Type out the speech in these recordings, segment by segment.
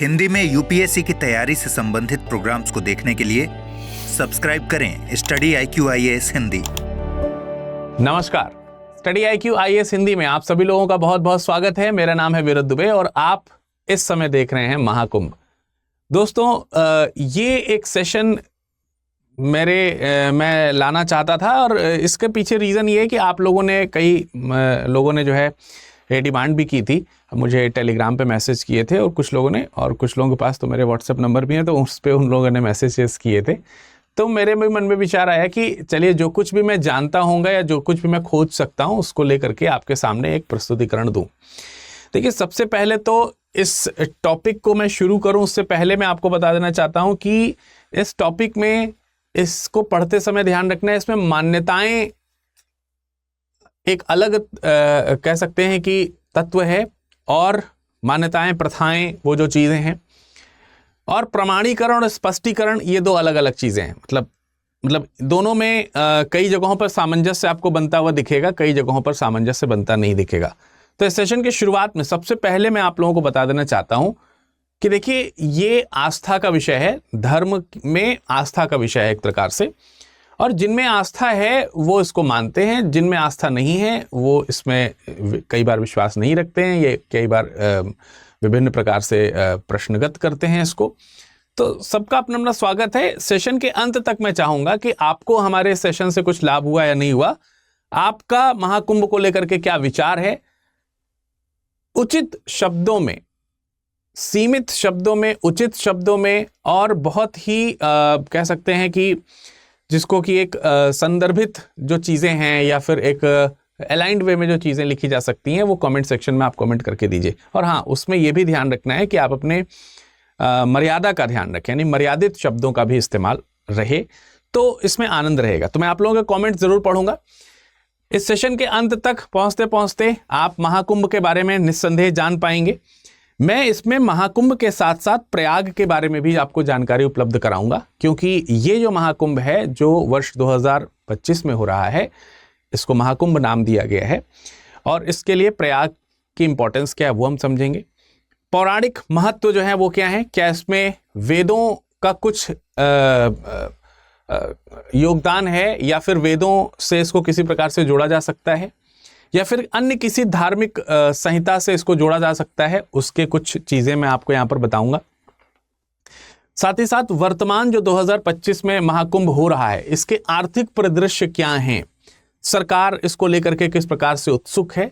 हिंदी में यूपीएससी की तैयारी से संबंधित प्रोग्राम्स को देखने के लिए सब्सक्राइब करें स्टडी IQ IAS हिंदी। नमस्कार, स्टडी IQ IAS हिंदी में आप सभी लोगों का बहुत बहुत स्वागत है। मेरा नाम है विरत दुबे और आप इस समय देख रहे हैं महाकुंभ। दोस्तों, ये एक सेशन मैं लाना चाहता था और इसके पीछे रीज़न ये है कि आप लोगों ने कई लोगों ने जो है ये डिमांड भी की थी, मुझे टेलीग्राम पे मैसेज किए थे और कुछ लोगों के पास तो मेरे व्हाट्सएप नंबर भी हैं, तो उस पर उन लोगों ने मैसेजेस किए थे। तो मेरे भी मन में विचार आया कि चलिए जो कुछ भी मैं जानता हूँगा या जो कुछ भी मैं खोज सकता हूँ उसको लेकर के आपके सामने एक प्रस्तुतिकरण दूँ। देखिए, सबसे पहले तो इस टॉपिक को मैं शुरू करूँ उससे पहले मैं आपको बता देना चाहता हूँ कि इस टॉपिक में इसको पढ़ते समय ध्यान रखना है, इसमें मान्यताएं एक अलग कह सकते हैं कि तत्व है, और मान्यताएं प्रथाएं वो जो चीज़ें हैं, और प्रमाणीकरण और स्पष्टीकरण ये दो अलग अलग चीज़ें हैं। मतलब दोनों में कई जगहों पर सामंजस्य आपको बनता हुआ दिखेगा, कई जगहों पर सामंजस्य बनता नहीं दिखेगा। तो इस सेशन के शुरुआत में सबसे पहले मैं आप लोगों को बता देना चाहता हूं कि देखिए, ये आस्था का विषय है, धर्म में आस्था का विषय है एक प्रकार से, और जिनमें आस्था है वो इसको मानते हैं, जिनमें आस्था नहीं है वो इसमें कई बार विश्वास नहीं रखते हैं, ये कई बार विभिन्न प्रकार से प्रश्नगत करते हैं इसको। तो सबका अपना अपना स्वागत है। सेशन के अंत तक मैं चाहूँगा कि आपको हमारे सेशन से कुछ लाभ हुआ या नहीं हुआ, आपका महाकुंभ को लेकर के क्या विचार है, उचित शब्दों में, सीमित शब्दों में, उचित शब्दों में, और बहुत ही कह सकते हैं कि जिसको कि एक संदर्भित जो चीज़ें हैं या फिर एक अलाइंड वे में जो चीज़ें लिखी जा सकती हैं वो कमेंट सेक्शन में आप कमेंट करके दीजिए। और हाँ, उसमें ये भी ध्यान रखना है कि आप अपने मर्यादा का ध्यान रखें, यानी मर्यादित शब्दों का भी इस्तेमाल रहे, तो इसमें आनंद रहेगा। तो मैं आप लोगों के कमेंट ज़रूर पढ़ूंगा। इस सेशन के अंत तक पहुँचते पहुँचते आप महाकुंभ के बारे में निस्संदेह जान पाएंगे। मैं इसमें महाकुंभ के साथ साथ प्रयाग के बारे में भी आपको जानकारी उपलब्ध कराऊंगा, क्योंकि ये जो महाकुंभ है जो वर्ष 2025 में हो रहा है, इसको महाकुंभ नाम दिया गया है, और इसके लिए प्रयाग की इंपॉर्टेंस क्या है वो हम समझेंगे। पौराणिक महत्व जो है वो क्या है, क्या इसमें वेदों का कुछ योगदान है, या फिर वेदों से इसको किसी प्रकार से जोड़ा जा सकता है, या फिर अन्य किसी धार्मिक संहिता से इसको जोड़ा जा सकता है, उसके कुछ चीज़ें मैं आपको यहाँ पर बताऊंगा। साथ ही साथ वर्तमान जो 2025 में महाकुंभ हो रहा है, इसके आर्थिक परिदृश्य क्या हैं, सरकार इसको लेकर के किस प्रकार से उत्सुक है,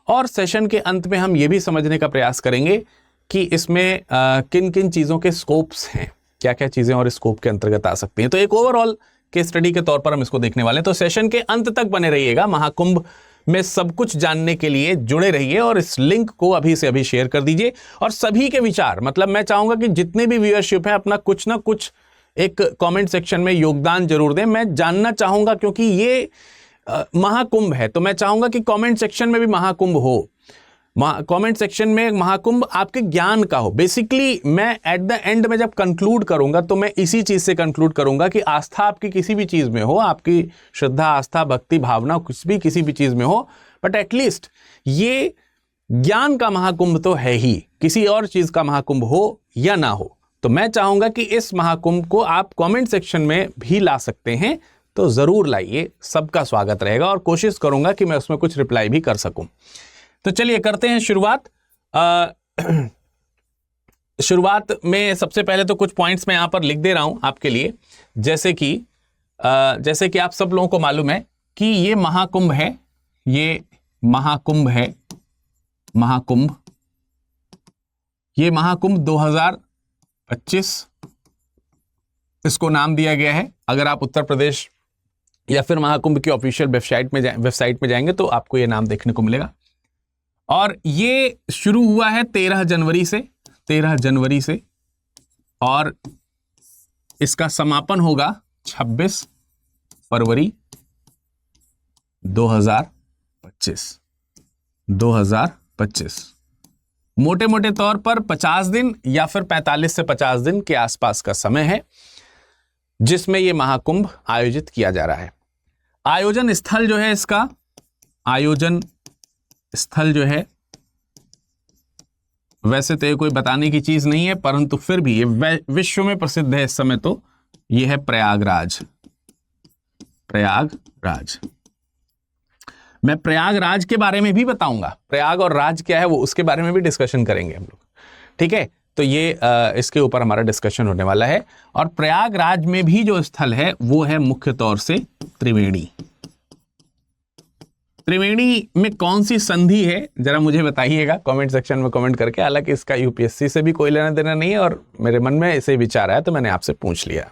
और सेशन के अंत में हम ये भी समझने का प्रयास करेंगे कि इसमें किन किन चीज़ों के स्कोप्स हैं, क्या क्या चीज़ें और स्कोप के अंतर्गत आ सकती हैं। तो एक ओवरऑल केस स्टडी के तौर पर हम इसको देखने वाले हैं। तो सेशन के अंत तक बने रहिएगा, महाकुंभ में सब कुछ जानने के लिए जुड़े रहिए, और इस लिंक को अभी से अभी शेयर कर दीजिए। और सभी के विचार, मतलब मैं चाहूंगा कि जितने भी व्यूअरशिप है अपना कुछ ना कुछ एक कमेंट सेक्शन में योगदान जरूर दें। मैं जानना चाहूंगा, क्योंकि ये महाकुंभ है, तो मैं चाहूंगा कि कमेंट सेक्शन में भी महाकुंभ हो, कमेंट सेक्शन में महाकुंभ आपके ज्ञान का हो। बेसिकली मैं एट द एंड में जब कंक्लूड करूंगा तो मैं इसी चीज से कंक्लूड करूंगा कि आस्था आपकी किसी भी चीज में हो, आपकी श्रद्धा, आस्था, भक्ति, भावना कुछ भी किसी भी चीज में हो, बट एटलीस्ट ये ज्ञान का महाकुंभ तो है ही, किसी और चीज का महाकुंभ हो या ना हो। तो मैं चाहूंगा कि इस महाकुंभ को आप कमेंट सेक्शन में भी ला सकते हैं, तो जरूर लाइए, सबका स्वागत रहेगा, और कोशिश करूंगा कि मैं उसमें कुछ रिप्लाई भी कर सकूं। तो चलिए करते हैं शुरुआत। शुरुआत में सबसे पहले तो कुछ पॉइंट्स मैं यहां पर लिख दे रहा हूं आपके लिए, जैसे कि आप सब लोगों को मालूम है कि ये महाकुंभ है, ये महाकुंभ है, ये महाकुंभ 2025 इसको नाम दिया गया है। अगर आप उत्तर प्रदेश या फिर महाकुंभ की ऑफिशियल वेबसाइट में जाएंगे तो आपको ये नाम देखने को मिलेगा। और ये शुरू हुआ है 13 जनवरी से, और इसका समापन होगा 26 फरवरी 2025। मोटे मोटे तौर पर 50 दिन या फिर 45 से 50 दिन के आसपास का समय है जिसमें यह महाकुंभ आयोजित किया जा रहा है। आयोजन स्थल जो है इसका, आयोजन स्थल जो है वैसे तो ये कोई बताने की चीज नहीं है, परंतु फिर भी ये विश्व में प्रसिद्ध है इस समय, तो ये है प्रयागराज। प्रयागराज। मैं प्रयागराज के बारे में भी बताऊंगा, प्रयाग और राज क्या है वो उसके बारे में भी डिस्कशन करेंगे हम लोग, ठीक है। तो ये इसके ऊपर हमारा डिस्कशन होने वाला है। और प्रयागराज में भी जो स्थल है वो है मुख्य तौर से त्रिवेणी। त्रिवेणी में कौन सी संधि है जरा मुझे बताइएगा कमेंट सेक्शन में कमेंट करके। हालांकि इसका यूपीएससी से भी कोई लेना देना नहीं है और मेरे मन में ऐसे विचार आया तो मैंने आपसे पूछ लिया,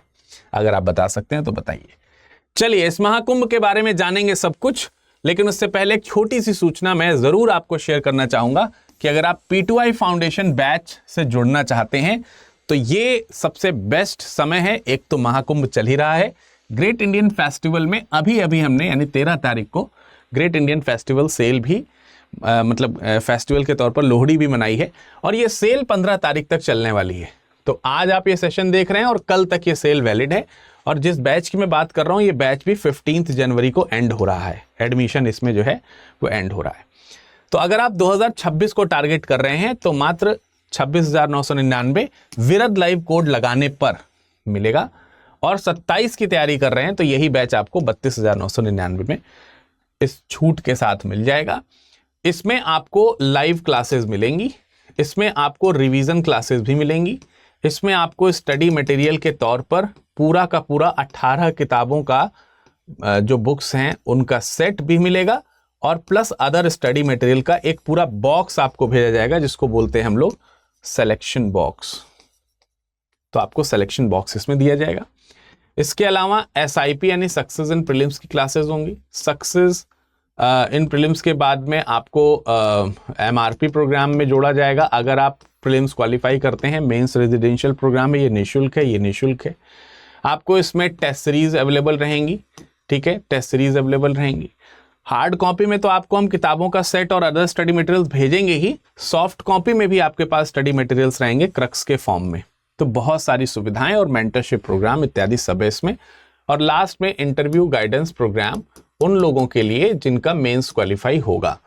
अगर आप बता सकते हैं तो बताइए। चलिए, इस महाकुंभ के बारे में जानेंगे सब कुछ, लेकिन उससे पहले एक छोटी सी सूचना मैं जरूर आपको शेयर करना चाहूंगा कि अगर आप P2I फाउंडेशन बैच से जुड़ना चाहते हैं तो ये सबसे बेस्ट समय है। एक तो महाकुंभ चल ही रहा है, ग्रेट इंडियन फेस्टिवल में अभी अभी हमने यानी 13 तारीख को ग्रेट इंडियन फेस्टिवल सेल भी मतलब फेस्टिवल के तौर पर लोहड़ी भी मनाई है, और ये सेल 15 तारीख तक चलने वाली है। तो आज आप ये सेशन देख रहे हैं और कल तक ये सेल वैलिड है। और जिस बैच की मैं बात कर रहा हूं ये बैच भी 15 जनवरी को एंड हो रहा है, एडमिशन इसमें जो है वो एंड हो रहा है। तो अगर आप 2026 को टारगेट कर रहे हैं तो मात्र 26,999 विरद लाइव कोड लगाने पर मिलेगा, और 27 की तैयारी कर रहे हैं तो यही बैच आपको 32,999 में इस छूट के साथ मिल जाएगा। इसमें आपको लाइव क्लासेस मिलेंगी, इसमें आपको रिवीजन क्लासेस भी मिलेंगी, इसमें आपको स्टडी मटेरियल के तौर पर पूरा का पूरा 18 किताबों का जो बुक्स हैं उनका सेट भी मिलेगा, और प्लस अदर स्टडी मटेरियल का एक पूरा बॉक्स आपको भेजा जाएगा जिसको बोलते हैं हम लोग सिलेक्शन बॉक्स। तो आपको सिलेक्शन बॉक्स इसमें दिया जाएगा। इसके अलावा SIP यानी सक्सेस इन प्रीलिम्स की क्लासेस होंगी। सक्सेस इन प्रीलिम्स के बाद में आपको MRP प्रोग्राम में जोड़ा जाएगा। अगर आप प्रीलिम्स क्वालिफाई करते हैं, मेंस रेजिडेंशियल प्रोग्राम है, ये निःशुल्क है, ये निःशुल्क है। आपको इसमें टेस्ट सीरीज अवेलेबल रहेंगी, ठीक है, टेस्ट सीरीज अवेलेबल रहेंगी। हार्ड कॉपी में तो आपको हम किताबों का सेट और अदर स्टडी मटेरियल्स भेजेंगे ही, सॉफ्ट कॉपी में भी आपके पास स्टडी मटेरियल्स रहेंगे क्रक्स के फॉर्म में। तो बहुत सारी सुविधाएं और मेंटरशिप प्रोग्राम इत्यादि सब है इसमें। और लास्ट में इंटरव्यू गाइडेंस प्रोग्राम उन लोगों के लिए जिनका मेंस क्वालिफाई होगा।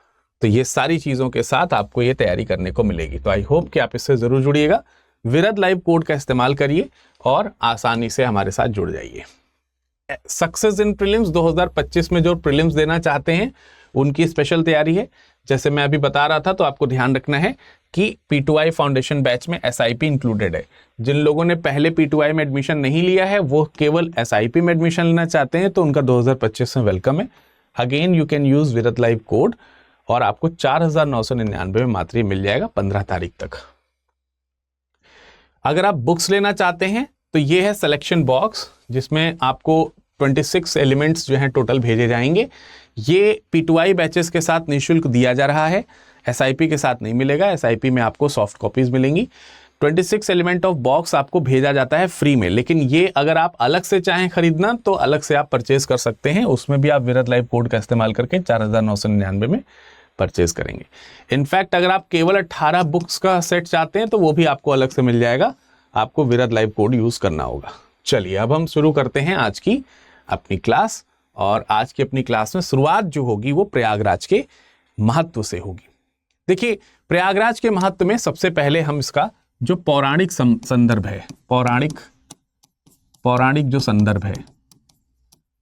तो ये सारी चीज़ों के साथ आपको ये तैयारी करने को मिलेगी। तो आई होप कि आप इससे ज़रूर जुड़िएगा, विरद लाइव कोड का इस्तेमाल करिए और आसानी से हमारे साथ जुड़ जाइए। सक्सेस इन प्रीलिम्स 2025 में जो प्रीलिम्स देना चाहते हैं उनकी स्पेशल तैयारी है। जैसे मैं अभी बता रहा था, तो आपको ध्यान रखना है कि P2I फाउंडेशन बैच में SIP इंक्लूडेड है। जिन लोगों ने पहले P2I में एडमिशन नहीं लिया है वो केवल SIP में एडमिशन लेना चाहते हैं तो उनका 2025 में वेलकम है। अगेन यू कैन यूज विरद लाइव कोड और आपको 4,999 में मात्र मिल जाएगा 15 तारीख तक। अगर आप बुक्स लेना चाहते हैं तो ये है सिलेक्शन बॉक्स, जिसमें आपको 26 एलिमेंट्स जो हैं टोटल भेजे जाएंगे। ये P2I बैचेस के साथ निःशुल्क दिया जा रहा है, SIP के साथ नहीं मिलेगा। SIP में आपको सॉफ्ट कॉपीज मिलेंगी। 26 एलिमेंट ऑफ बॉक्स आपको भेजा जाता है फ्री में, लेकिन ये अगर आप अलग से चाहें खरीदना तो अलग से आप परचेज कर सकते हैं। उसमें भी आप विरद लाइव कोड का इस्तेमाल करके 4,999 में परचेज करेंगे। इनफैक्ट अगर आप केवल 18 बुक्स का सेट चाहते हैं तो वो भी आपको अलग से मिल जाएगा, आपको विरद लाइव कोड यूज करना होगा। चलिए अब हम शुरू करते हैं आज की अपनी क्लास, और आज की अपनी क्लास में शुरुआत जो होगी वो प्रयागराज के महत्व से होगी। देखिए, प्रयागराज के महत्व में सबसे पहले हम इसका जो पौराणिक संदर्भ है, पौराणिक जो संदर्भ है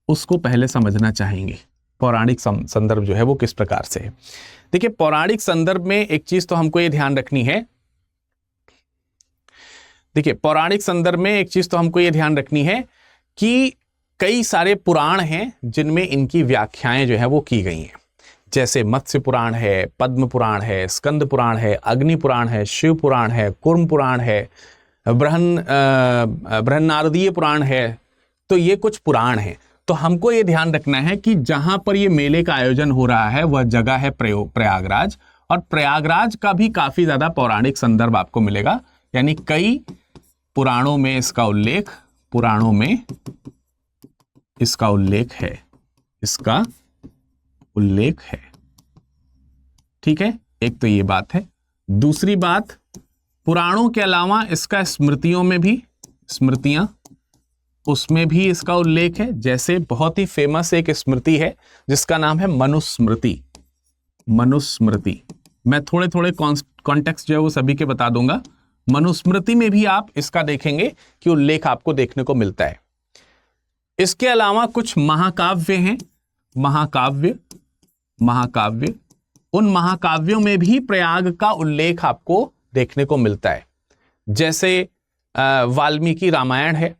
उसको पहले समझना चाहेंगे। पौराणिक संदर्भ जो है वो किस प्रकार से है। देखिए, पौराणिक संदर्भ में एक चीज तो हमको ये ध्यान रखनी है, देखिए पौराणिक संदर्भ में एक चीज तो हमको ये ध्यान रखनी है कि कई सारे पुराण हैं जिनमें इनकी व्याख्याएं जो है वो की गई हैं। जैसे मत्स्य पुराण है, पद्म पुराण है, स्कंद पुराण है, अग्नि पुराण है, शिव पुराण है, कूर्म पुराण है, बृहन्नारदीय पुराण है। तो ये कुछ पुराण हैं। तो हमको ये ध्यान रखना है कि जहां पर ये मेले का आयोजन हो रहा है वह जगह है प्रयागराज, और प्रयागराज का भी काफी ज्यादा पौराणिक संदर्भ आपको मिलेगा। यानी कई पुराणों में इसका उल्लेख है, ठीक है। एक तो ये बात है। दूसरी बात, पुराणों के अलावा इसका स्मृतियां उसमें भी इसका उल्लेख है। जैसे बहुत ही फेमस एक स्मृति है जिसका नाम है मनुस्मृति। मैं थोड़े थोड़े कॉन्टेक्स्ट जो है वो सभी के बता दूंगा। मनुस्मृति में भी आप इसका देखेंगे कि उल्लेख आपको देखने को मिलता है। इसके अलावा कुछ महाकाव्य हैं, महाकाव्य, उन महाकाव्यों में भी प्रयाग का उल्लेख आपको देखने को मिलता है। जैसे वाल्मीकि रामायण है,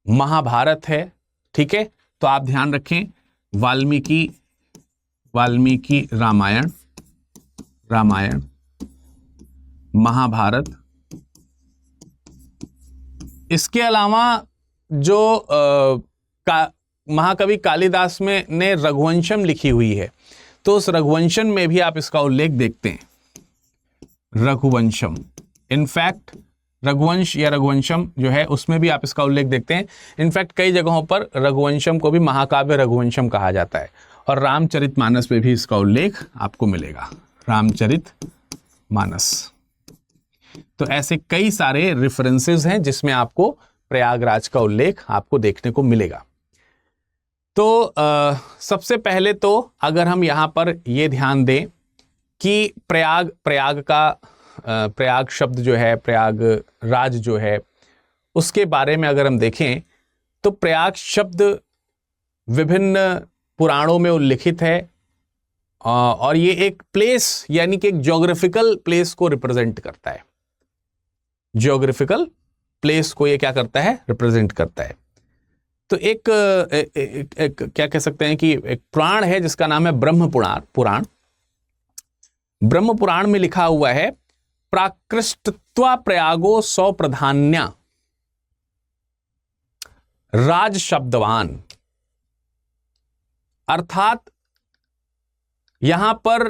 महाभारत है, ठीक है। तो आप ध्यान रखें, वाल्मीकि रामायण, महाभारत। इसके अलावा जो महाकवि कालिदास ने रघुवंशम लिखी हुई है, तो उस रघुवंशम में भी आप इसका उल्लेख देखते हैं, रघुवंशम। इनफैक्ट रघुवंश या रघुवंशम जो है उसमें भी आप इसका उल्लेख देखते हैं। इनफैक्ट कई जगहों पर रघुवंशम को भी महाकाव्य रघुवंशम कहा जाता है, और रामचरितमानस में भी इसका उल्लेख आपको मिलेगा, रामचरितमानस। तो ऐसे कई सारे रेफरेंसेस हैं जिसमें आपको प्रयागराज का उल्लेख आपको देखने को मिलेगा। तो सबसे पहले तो अगर हम यहाँ पर ये ध्यान दें कि प्रयाग शब्द जो है, प्रयागराज जो है, उसके बारे में अगर हम देखें तो प्रयाग शब्द विभिन्न पुराणों में उल्लिखित है, और ये एक प्लेस यानी कि एक ज्योग्राफिकल प्लेस को रिप्रेजेंट करता है। ज्योग्राफिकल प्लेस को ये क्या करता है, रिप्रेजेंट करता है। तो एक क्या कह सकते हैं कि एक पुराण है जिसका नाम है ब्रह्म पुराण। ब्रह्म पुराण में लिखा हुआ है, प्राकृष्टत्वा प्रयागो सौ प्रधान्या राज शब्दवान। अर्थात यहां पर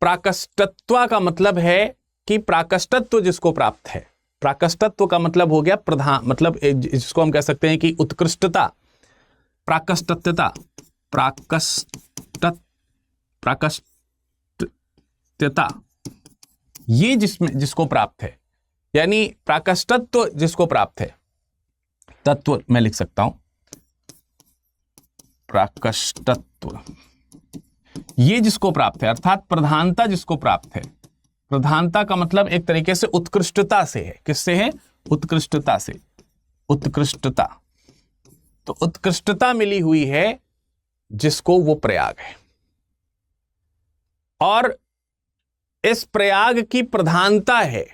प्राकष्टत्व का मतलब है कि प्राकष्टत्व जिसको प्राप्त है, प्राकष्टत्व का मतलब हो गया प्रधान, मतलब जिसको हम कह सकते हैं कि उत्कृष्टता, प्राकष्टत्यता, प्राकष्टत्यता, ये जिसको प्राप्त है, यानी प्राकष्टत्व जिसको प्राप्त है, तत्व मैं लिख सकता हूं, प्राकष्टत्व ये जिसको प्राप्त है, अर्थात प्रधानता जिसको प्राप्त है। प्रधानता का मतलब एक तरीके से उत्कृष्टता से है। किससे है? उत्कृष्टता से। उत्कृष्टता, तो उत्कृष्टता मिली हुई है जिसको, वो प्रयाग है। और इस प्रयाग की प्रधानता है,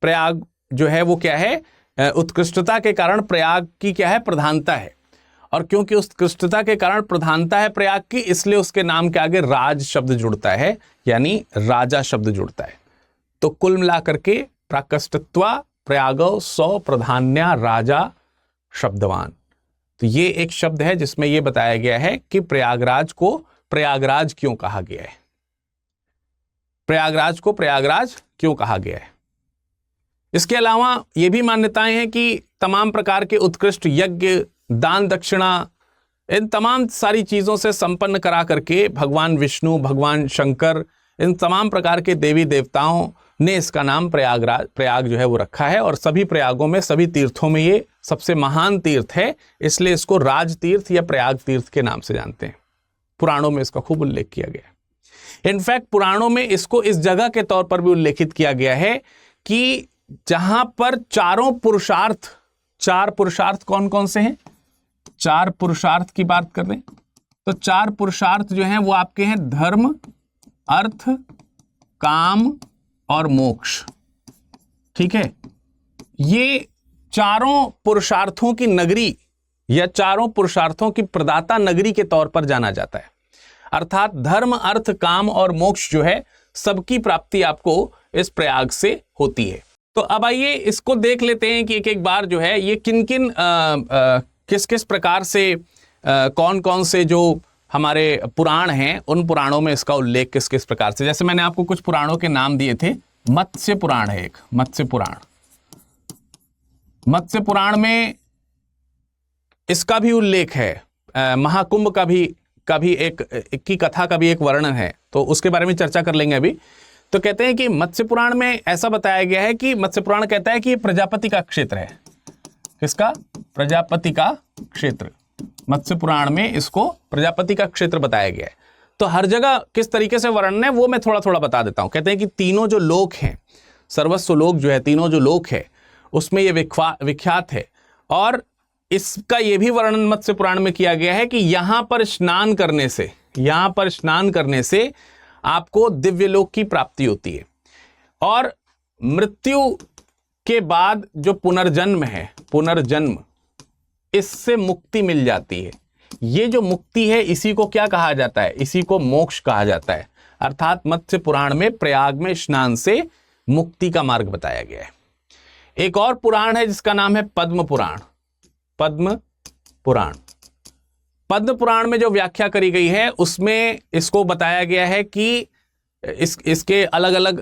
प्रयाग जो है वो क्या है, उत्कृष्टता के कारण प्रयाग की क्या है, प्रधानता है। और क्योंकि उत्कृष्टता के कारण प्रधानता है प्रयाग की, इसलिए उसके नाम के आगे राज शब्द जुड़ता है, यानी राजा शब्द जुड़ता है। तो कुल मिलाकर के प्राकष्टत्वा प्रयागो सौ प्रधान्या राजा शब्दवान। तो ये एक शब्द है जिसमें यह बताया गया है कि प्रयागराज को प्रयागराज क्यों कहा गया है, प्रयागराज को प्रयागराज क्यों कहा गया है। इसके अलावा ये भी मान्यताएं हैं कि तमाम प्रकार के उत्कृष्ट यज्ञ, दान दक्षिणा, इन तमाम सारी चीजों से संपन्न करा करके भगवान विष्णु, भगवान शंकर, इन तमाम प्रकार के देवी देवताओं ने इसका नाम प्रयाग जो है वो रखा है। और सभी प्रयागों में, सभी तीर्थों में ये सबसे महान तीर्थ है, इसलिए इसको राज तीर्थ या प्रयाग तीर्थ के नाम से जानते हैं। पुराणों में इसका खूब उल्लेख किया गया है। इनफैक्ट पुराणों में इसको इस जगह के तौर पर भी उल्लेखित किया गया है कि जहां पर चारों पुरुषार्थ, चार पुरुषार्थ कौन कौन से हैं, चार पुरुषार्थ की बात कर रहे हैं, तो चार पुरुषार्थ जो हैं वो आपके हैं धर्म, अर्थ, काम और मोक्ष। ठीक है, ये चारों पुरुषार्थों की नगरी या चारों पुरुषार्थों की प्रदाता नगरी के तौर पर जाना जाता है। अर्थात धर्म, अर्थ, काम और मोक्ष जो है सबकी प्राप्ति आपको इस प्रयाग से होती है। तो अब आइए इसको देख लेते हैं कि एक एक बार जो है ये किन किन किस किस प्रकार से कौन कौन से जो हमारे पुराण हैं उन पुराणों में इसका उल्लेख किस किस प्रकार से। जैसे मैंने आपको कुछ पुराणों के नाम दिए थे, मत्स्य पुराण है एक, मत्स्य पुराण। मत्स्य पुराण में इसका भी उल्लेख है, महाकुंभ का भी एक की कथा का भी एक वर्णन है, तो उसके बारे में चर्चा कर लेंगे अभी। तो कहते हैं कि मत्स्य पुराण में ऐसा बताया गया है कि मत्स्य पुराण कहता है कि ये प्रजापति का क्षेत्र है। किसका? प्रजापति का क्षेत्र। मत्स्य पुराण में इसको प्रजापति का क्षेत्र बताया गया है। तो हर जगह किस तरीके से वर्णन है वो मैं थोड़ा थोड़ा बता देता हूं। कहते हैं कि तीनों जो लोक हैं, सर्वस्व लोक जो है, तीनों जो लोक है उसमें ये विख्यात है। और इसका ये भी वर्णन मत्स्य पुराण में किया गया है कि यहां पर स्नान करने से आपको दिव्य लोक की प्राप्ति होती है, और मृत्यु के बाद जो पुनर्जन्म है, पुनर्जन्म, इससे मुक्ति मिल जाती है। ये जो मुक्ति है इसी को क्या कहा जाता है? इसी को मोक्ष कहा जाता है। अर्थात मत्स्य पुराण में प्रयाग में स्नान से मुक्ति का मार्ग बताया गया है। एक और पुराण है जिसका नाम है पद्म पुराण। पद्म पुराण, पद्म पुराण में जो व्याख्या करी गई है उसमें इसको बताया गया है कि इसके अलग अलग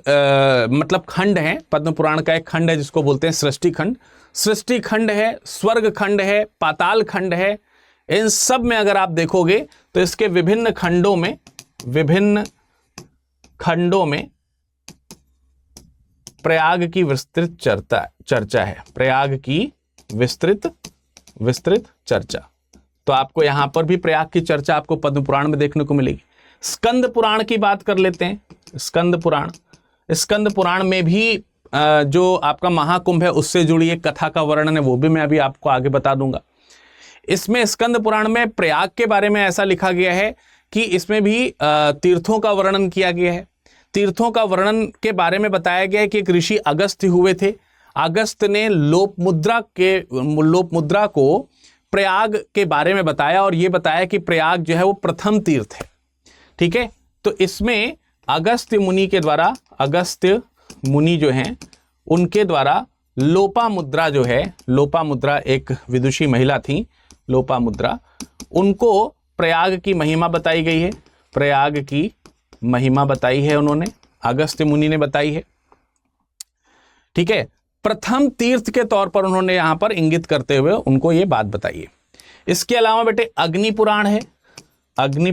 मतलब खंड हैं। पद्म पुराण का एक खंड है जिसको बोलते हैं सृष्टि खंड। सृष्टि खंड है, स्वर्ग खंड है, पाताल खंड है। इन सब में अगर आप देखोगे तो इसके विभिन्न खंडों में प्रयाग की विस्तृत चर्चा है। प्रयाग की विस्तृत चर्चा। तो आपको यहां पर भी प्रयाग की चर्चा आपको पद्म पुराण में देखने को मिलेगी। स्कंद पुराण की बात कर लेते हैं। स्कंद पुराण में भी जो आपका महाकुंभ है उससे जुड़ी एक कथा का वर्णन है, वो भी मैं अभी आपको आगे बता दूंगा। इसमें स्कंद पुराण में प्रयाग के बारे में ऐसा लिखा गया है कि इसमें भी तीर्थों का वर्णन किया गया है। तीर्थों का वर्णन के बारे में बताया गया है कि एक ऋषि अगस्त्य हुए थे। अगस्त्य ने लोप मुद्रा को प्रयाग के बारे में बताया, और ये बताया कि प्रयाग जो है वो प्रथम तीर्थ है। ठीक है, तो इसमें अगस्त्य मुनि जो हैं उनके द्वारा लोपामुद्रा जो है, लोपामुद्रा एक विदुषी महिला थी, लोपामुद्रा, उनको प्रयाग की महिमा बताई गई है। प्रयाग की महिमा बताई है उन्होंने, अगस्त्य मुनि ने बताई है। ठीक है, प्रथम तीर्थ के तौर पर उन्होंने यहां पर इंगित करते हुए उनको ये बात बताई है। इसके अलावा बेटे अग्नि पुराण है। अग्नि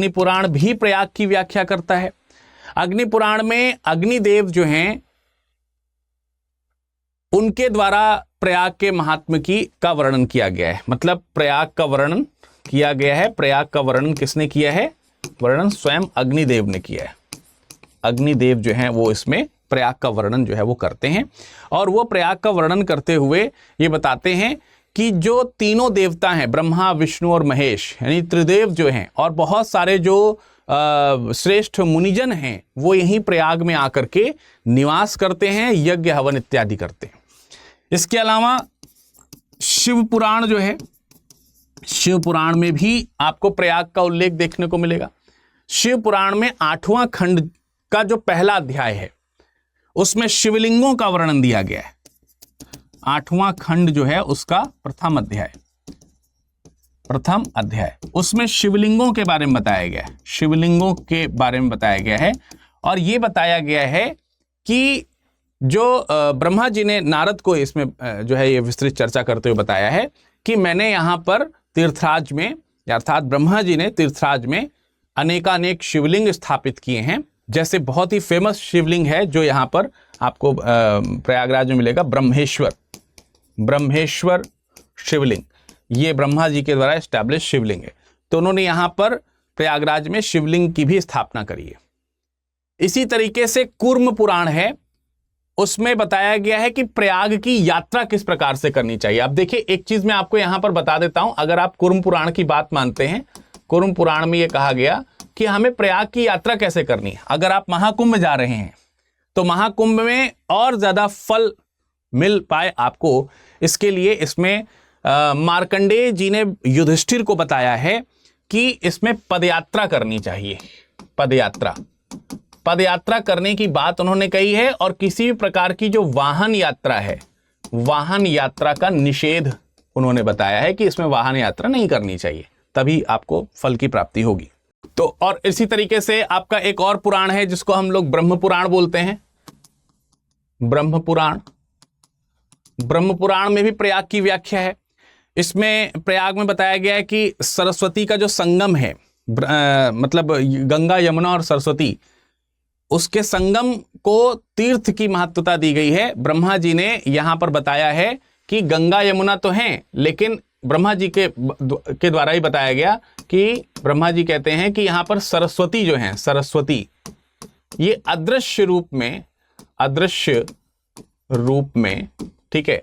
पुराण भी प्रयाग की व्याख्या करता है। अग्नि पुराण में अग्निदेव जो हैं उनके द्वारा प्रयाग के महात्म्य का वर्णन किया गया है। मतलब प्रयाग का वर्णन किया गया है। प्रयाग का वर्णन किसने किया है? वर्णन स्वयं अग्निदेव ने किया है। अग्निदेव जो हैं वो इसमें प्रयाग का वर्णन जो है वो करते हैं, और वो प्रयाग का वर्णन करते हुए ये बताते हैं कि जो तीनों देवता हैं, ब्रह्मा, विष्णु और महेश, यानी त्रिदेव जो हैं, और बहुत सारे जो श्रेष्ठ मुनिजन हैं, वो यहीं प्रयाग में आकर के निवास करते हैं, यज्ञ हवन इत्यादि करते हैं। इसके अलावा शिव पुराण जो है, शिव पुराण में भी आपको प्रयाग का उल्लेख देखने को मिलेगा। शिव पुराण में 8वां खंड का जो पहला अध्याय है उसमें शिवलिंगों का वर्णन दिया गया है। 8वां खंड जो है उसका प्रथम अध्याय, उसमें शिवलिंगों के बारे में बताया गया है। शिवलिंगों के बारे में बताया गया है, और ये बताया गया है कि जो ब्रह्मा जी ने नारद को इसमें जो है ये विस्तृत चर्चा करते हुए बताया है कि मैंने यहाँ पर तीर्थराज में, अर्थात ब्रह्मा जी ने तीर्थराज में अनेकानेक शिवलिंग स्थापित किए हैं। जैसे बहुत ही फेमस शिवलिंग है जो यहाँ पर आपको प्रयागराज में मिलेगा, ब्रह्मेश्वर शिवलिंग। ये ब्रह्मा जी के द्वारा एस्टैब्लिश शिवलिंग है। तो उन्होंने यहाँ पर प्रयागराज में शिवलिंग की भी स्थापना करी है। इसी तरीके से कूर्म पुराण है, उसमें बताया गया है कि प्रयाग की यात्रा किस प्रकार से करनी चाहिए। अब देखिए, एक चीज मैं आपको यहां पर बता देता हूं। अगर आप कूर्म पुराण की बात मानते हैं, कूर्म पुराण में यह कहा गया कि हमें प्रयाग की यात्रा कैसे करनी है। अगर आप महाकुंभ जा रहे हैं तो महाकुंभ में और ज्यादा फल मिल पाए आपको, इसके लिए इसमें मार्कंडेय जी ने युधिष्ठिर को बताया है कि इसमें पदयात्रा करनी चाहिए। पदयात्रा करने की बात उन्होंने कही है, और किसी भी प्रकार की जो वाहन यात्रा है, वाहन यात्रा का निषेध उन्होंने बताया है कि इसमें वाहन यात्रा नहीं करनी चाहिए, तभी आपको फल की प्राप्ति होगी। तो और इसी तरीके से आपका एक और पुराण है जिसको हम लोग ब्रह्म पुराण बोलते हैं। ब्रह्म पुराण में भी प्रयाग की व्याख्या है। इसमें प्रयाग में बताया गया है कि सरस्वती का जो संगम है, मतलब गंगा, यमुना और सरस्वती, उसके संगम को तीर्थ की महत्वता दी गई है। ब्रह्मा जी ने यहां पर बताया है कि गंगा यमुना तो हैं, लेकिन ब्रह्मा जी के द्वारा ही बताया गया कि ब्रह्मा जी कहते हैं कि यहां पर सरस्वती जो है, सरस्वती ये अदृश्य रूप में, ठीक है,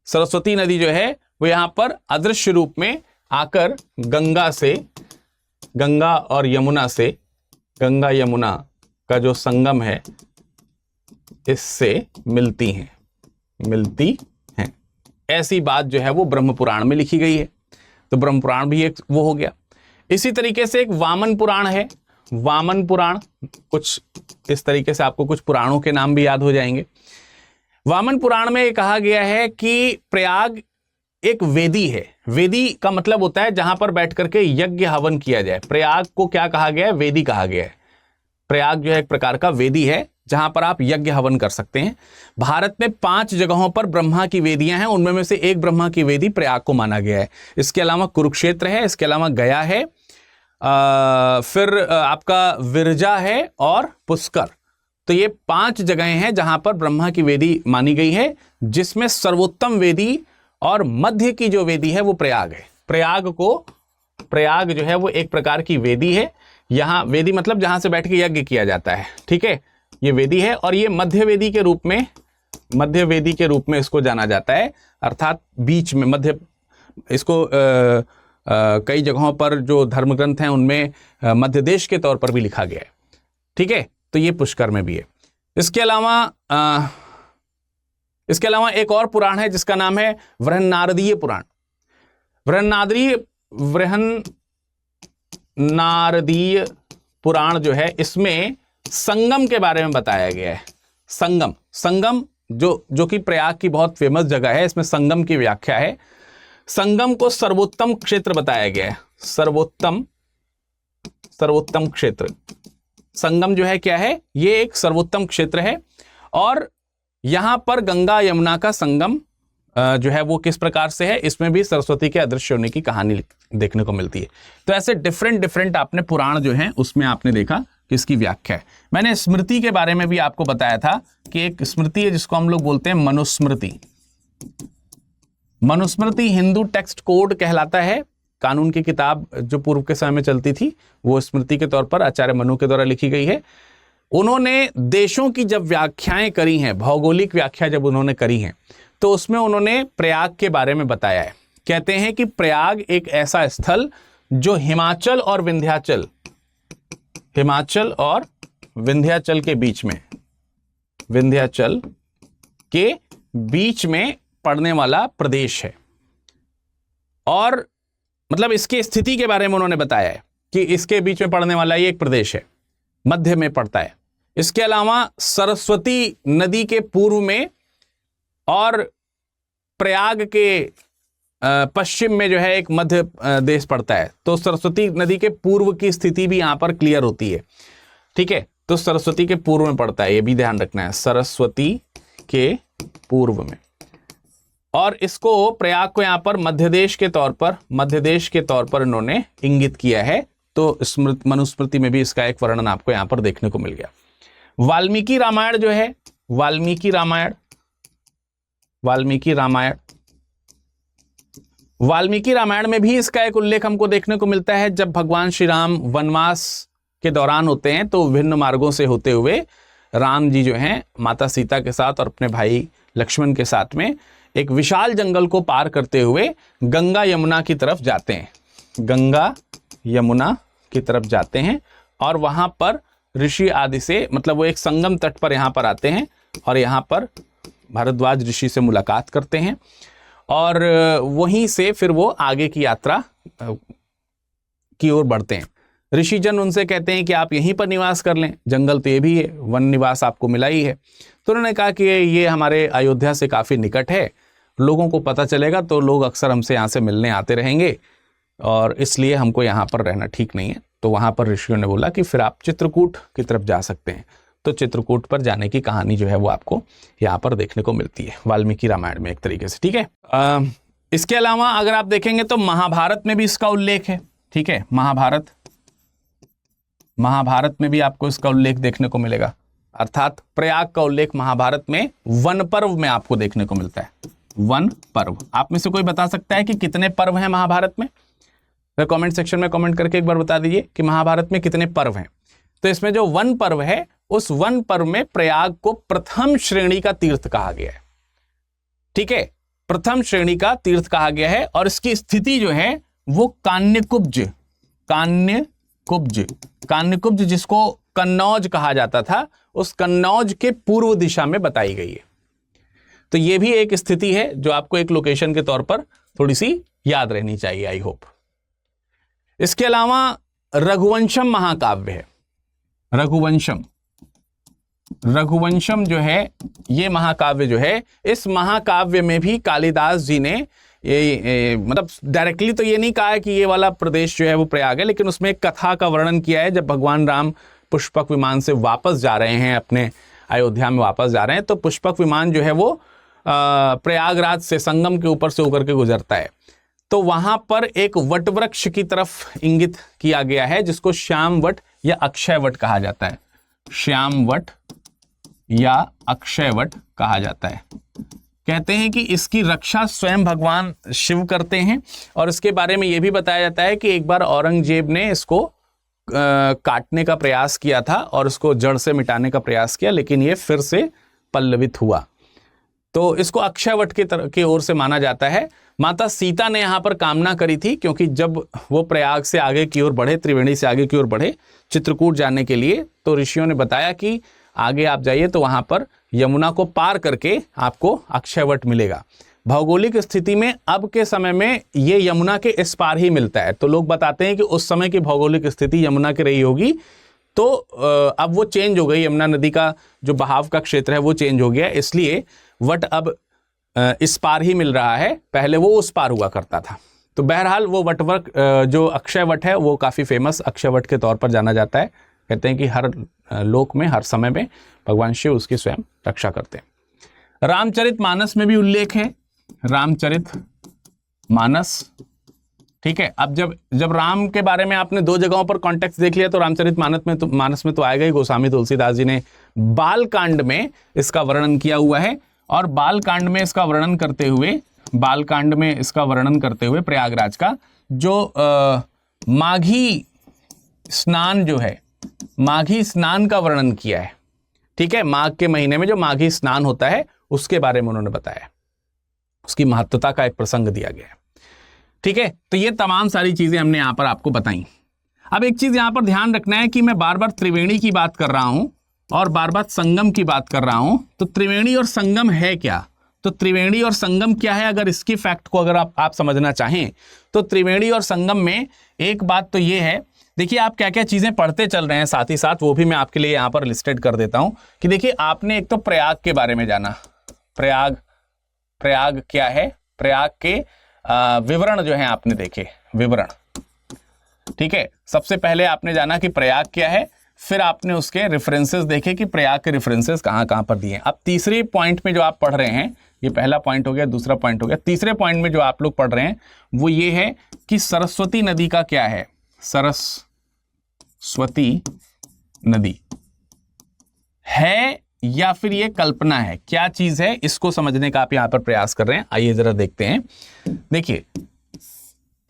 सरस्वती नदी जो है वो यहां पर अदृश्य रूप में आकर गंगा और यमुना से, गंगा यमुना का जो संगम है इससे मिलती हैं। ऐसी बात जो है वो ब्रह्म पुराण में लिखी गई है। तो ब्रह्म पुराण भी एक वो हो गया। इसी तरीके से एक वामन पुराण है। वामन पुराण, कुछ इस तरीके से आपको कुछ पुराणों के नाम भी याद हो जाएंगे। वामन पुराण में कहा गया है कि प्रयाग एक वेदी है। वेदी का मतलब होता है जहां पर बैठ करके यज्ञ हवन किया जाए। प्रयाग को क्या कहा गया है? वेदी कहा गया है। प्रयाग जो है एक प्रकार का वेदी है जहां पर आप यज्ञ हवन कर सकते हैं। भारत में 5 जगहों पर ब्रह्मा की वेदियां हैं, उनमें में से एक ब्रह्मा की वेदी प्रयाग को माना गया है। इसके अलावा कुरुक्षेत्र है, इसके अलावा गया है, फिर आपका विरजा है और पुष्कर। तो ये 5 जगहें हैं जहां पर ब्रह्मा की वेदी मानी गई है, जिसमें सर्वोत्तम वेदी और मध्य की जो वेदी है वो प्रयाग है। प्रयाग जो है वो एक प्रकार की वेदी है। यहां वेदी मतलब जहां से बैठ के यज्ञ किया जाता है, ठीक है, ये वेदी है। और ये मध्य वेदी के रूप में इसको जाना जाता है, अर्थात बीच में मध्य। इसको कई जगहों पर जो धर्म ग्रंथ हैं उनमें मध्य देश के तौर पर भी लिखा गया है, ठीक है। तो ये पुष्कर में भी है। इसके अलावा एक और पुराण है जिसका नाम है बृहन्नारदीय पुराण। बृहन्नारदीय पुराण जो है, इसमें संगम के बारे में बताया गया है। संगम जो कि प्रयाग की बहुत फेमस जगह है, इसमें संगम की व्याख्या है। संगम को सर्वोत्तम क्षेत्र बताया गया है। सर्वोत्तम क्षेत्र, संगम जो है क्या है? ये एक सर्वोत्तम क्षेत्र है। और यहां पर गंगा यमुना का संगम जो है वो किस प्रकार से है, इसमें भी सरस्वती के अदृश्य होने की कहानी देखने को मिलती है। तो ऐसे डिफरेंट आपने पुराण जो है उसमें आपने देखा कि इसकी व्याख्या है। मैंने स्मृति के बारे में भी आपको बताया था कि एक स्मृति है जिसको हम लोग बोलते हैं मनुस्मृति। मनुस्मृति हिंदू टेक्स्ट कोड कहलाता है। कानून की किताब जो पूर्व के समय में चलती थी वो स्मृति के तौर पर आचार्य मनु के द्वारा लिखी गई है। उन्होंने देशों की जब व्याख्याएं करी हैं, भौगोलिक व्याख्या जब उन्होंने करी हैं, तो उसमें उन्होंने प्रयाग के बारे में बताया है। कहते हैं कि प्रयाग एक ऐसा स्थल जो हिमाचल और विंध्याचल के बीच में पड़ने वाला प्रदेश है। और मतलब इसकी स्थिति के बारे में उन्होंने बताया है कि इसके बीच में पड़ने वाला ये एक प्रदेश है, मध्य में पड़ता है। इसके अलावा सरस्वती नदी के पूर्व में और प्रयाग के पश्चिम में जो है एक मध्य देश पड़ता है। तो सरस्वती नदी के पूर्व की स्थिति भी यहां पर क्लियर होती है, ठीक है। तो सरस्वती के पूर्व में पड़ता है, ये भी ध्यान रखना है, सरस्वती के पूर्व में। और इसको प्रयाग को यहां पर मध्य देश के तौर पर इन्होंने इंगित किया है। तो मनुस्मृति में भी इसका एक वर्णन आपको यहां पर देखने को मिल गया। वाल्मीकि रामायण जो है, वाल्मीकि रामायण में भी इसका एक उल्लेख हमको देखने को मिलता है। जब भगवान श्री राम वनवास के दौरान होते हैं तो विभिन्न मार्गों से होते हुए राम जी जो हैं माता सीता के साथ और अपने भाई लक्ष्मण के साथ में एक विशाल जंगल को पार करते हुए गंगा यमुना की तरफ जाते हैं। और वहां पर ऋषि आदि से, मतलब वो एक संगम तट पर यहां पर आते हैं और यहां पर भारद्वाज ऋषि से मुलाकात करते हैं। और वहीं से फिर वो आगे की यात्रा की ओर बढ़ते हैं। ऋषिजन उनसे कहते हैं कि आप यहीं पर निवास कर लें, जंगल तो ये भी है, वन निवास आपको मिला ही है। तो उन्होंने कहा कि ये हमारे अयोध्या से काफ़ी निकट है, लोगों को पता चलेगा तो लोग अक्सर हमसे यहाँ से मिलने आते रहेंगे और इसलिए हमको यहाँ पर रहना ठीक नहीं है। तो वहाँ पर ऋषियों ने बोला कि फिर आप चित्रकूट की तरफ जा सकते हैं। तो चित्रकूट पर जाने की कहानी जो है वो आपको यहाँ पर देखने को मिलती है वाल्मीकि रामायण में एक तरीके से, ठीक है। इसके अलावा अगर आप देखेंगे तो महाभारत में भी इसका उल्लेख है, ठीक है। महाभारत में भी आपको इसका उल्लेख देखने को मिलेगा, अर्थात प्रयाग का उल्लेख महाभारत में वन पर्व में आपको देखने को मिलता है। वन पर्व, आप में से कोई बता सकता है कि कितने पर्व हैं महाभारत में? तो कमेंट सेक्शन में कमेंट करके एक बार बता दीजिए कि महाभारत में कितने पर्व हैं। तो इसमें जो वन पर्व है, उस वन पर्व में प्रयाग को प्रथम श्रेणी का तीर्थ कहा गया है। ठीक है, प्रथम श्रेणी का तीर्थ कहा गया है और इसकी स्थिति जो है वो कान्यकुब्ज जिसको कन्नौज कहा जाता था, उस कन्नौज के पूर्व दिशा में बताई गई है। तो ये भी एक स्थिति है जो आपको एक लोकेशन के तौर पर थोड़ी सी याद रहनी चाहिए, आई होप। इसके अलावा रघुवंशम महाकाव्य है। रघुवंशम जो है, ये महाकाव्य जो है, इस महाकाव्य में भी कालिदास जी ने मतलब डायरेक्टली तो ये नहीं कहा है कि ये वाला प्रदेश जो है वो प्रयाग है, लेकिन उसमें एक कथा का वर्णन किया है। जब भगवान राम पुष्पक विमान से वापस जा रहे हैं, अपने अयोध्या में वापस जा रहे हैं, तो पुष्पक विमान जो है वो प्रयागराज से, संगम के ऊपर से होकर के गुजरता है। तो वहां पर एक वटवृक्ष की तरफ इंगित किया गया है जिसको श्याम वट या अक्षय वट कहा जाता है। श्याम वट या अक्षय वट कहा जाता है। कहते हैं कि इसकी रक्षा स्वयं भगवान शिव करते हैं और इसके बारे में यह भी बताया जाता है कि एक बार औरंगजेब ने इसको काटने का प्रयास किया था और इसको जड़ से मिटाने का प्रयास किया, लेकिन ये फिर से पल्लवित हुआ। तो इसको अक्षयवट की ओर से माना जाता है। माता सीता ने यहाँ पर कामना करी थी, क्योंकि जब वो प्रयाग से आगे की ओर बढ़े, त्रिवेणी से आगे की ओर बढ़े चित्रकूट जाने के लिए, तो ऋषियों ने बताया कि आगे आप जाइए तो वहाँ पर यमुना को पार करके आपको अक्षयवट मिलेगा। भौगोलिक स्थिति में अब के समय में ये यमुना के इस पार ही मिलता है। तो लोग बताते हैं कि उस समय की भौगोलिक स्थिति यमुना की रही होगी, तो अब वो चेंज हो गई। यमुना नदी का जो बहाव का क्षेत्र है वो चेंज हो गया, इसलिए वट अब इस पार ही मिल रहा है, पहले वो उस पार हुआ करता था। तो बहरहाल वो वटवर्क जो अक्षय वट है वो काफ़ी फेमस अक्षय वट के तौर पर जाना जाता है। कहते हैं कि हर लोक में, हर समय में भगवान शिव उसकी स्वयं रक्षा करते हैं। रामचरितमानस में भी उल्लेख है, रामचरितमानस। ठीक है, अब जब राम के बारे में आपने दो जगहों पर कॉन्टेक्स्ट देख लिया, तो रामचरितमानस में तो आएगा ही। गोस्वामी तुलसीदास जी ने बालकांड में इसका वर्णन किया हुआ है और बालकांड में इसका वर्णन करते हुए प्रयागराज का जो माघी स्नान जो है, माघी स्नान का वर्णन किया है। ठीक है, माघ के महीने में जो माघी स्नान होता है उसके बारे में उन्होंने बताया, उसकी महत्वता का एक प्रसंग दिया गया है। ठीक है, तो ये तमाम सारी चीजें हमने यहां पर आपको बताई। अब एक चीज यहां पर ध्यान रखना है कि मैं बार बार त्रिवेणी की बात कर रहा हूं और बार बार संगम की बात कर रहा हूं। तो त्रिवेणी और संगम है क्या? तो त्रिवेणी और संगम क्या है, अगर इसकी फैक्ट को अगर आप समझना चाहें तो त्रिवेणी और संगम में एक बात तो ये है, देखिए आप क्या क्या चीजें पढ़ते चल रहे हैं साथ ही साथ, वो भी मैं आपके लिए यहां पर लिस्टेड कर देता हूं। कि देखिए आपने एक तो प्रयाग के बारे में जाना, प्रयाग क्या है, प्रयाग के विवरण जो है आपने देखे, विवरण। ठीक है, सबसे पहले आपने जाना कि प्रयाग क्या है, फिर आपने उसके रेफरेंसेस देखे कि प्रयाग के रेफरेंसेस कहाँ कहाँ पर दिए हैं। अब तीसरे पॉइंट में जो आप पढ़ रहे हैं, ये पहला पॉइंट हो गया, दूसरा पॉइंट हो गया, तीसरे पॉइंट में जो आप लोग पढ़ रहे हैं वो ये है कि सरस्वती नदी का क्या है, सरस्वती नदी है या फिर ये कल्पना है, क्या चीज है, इसको समझने का आप यहां पर प्रयास कर रहे हैं। आइए जरा देखते हैं। देखिए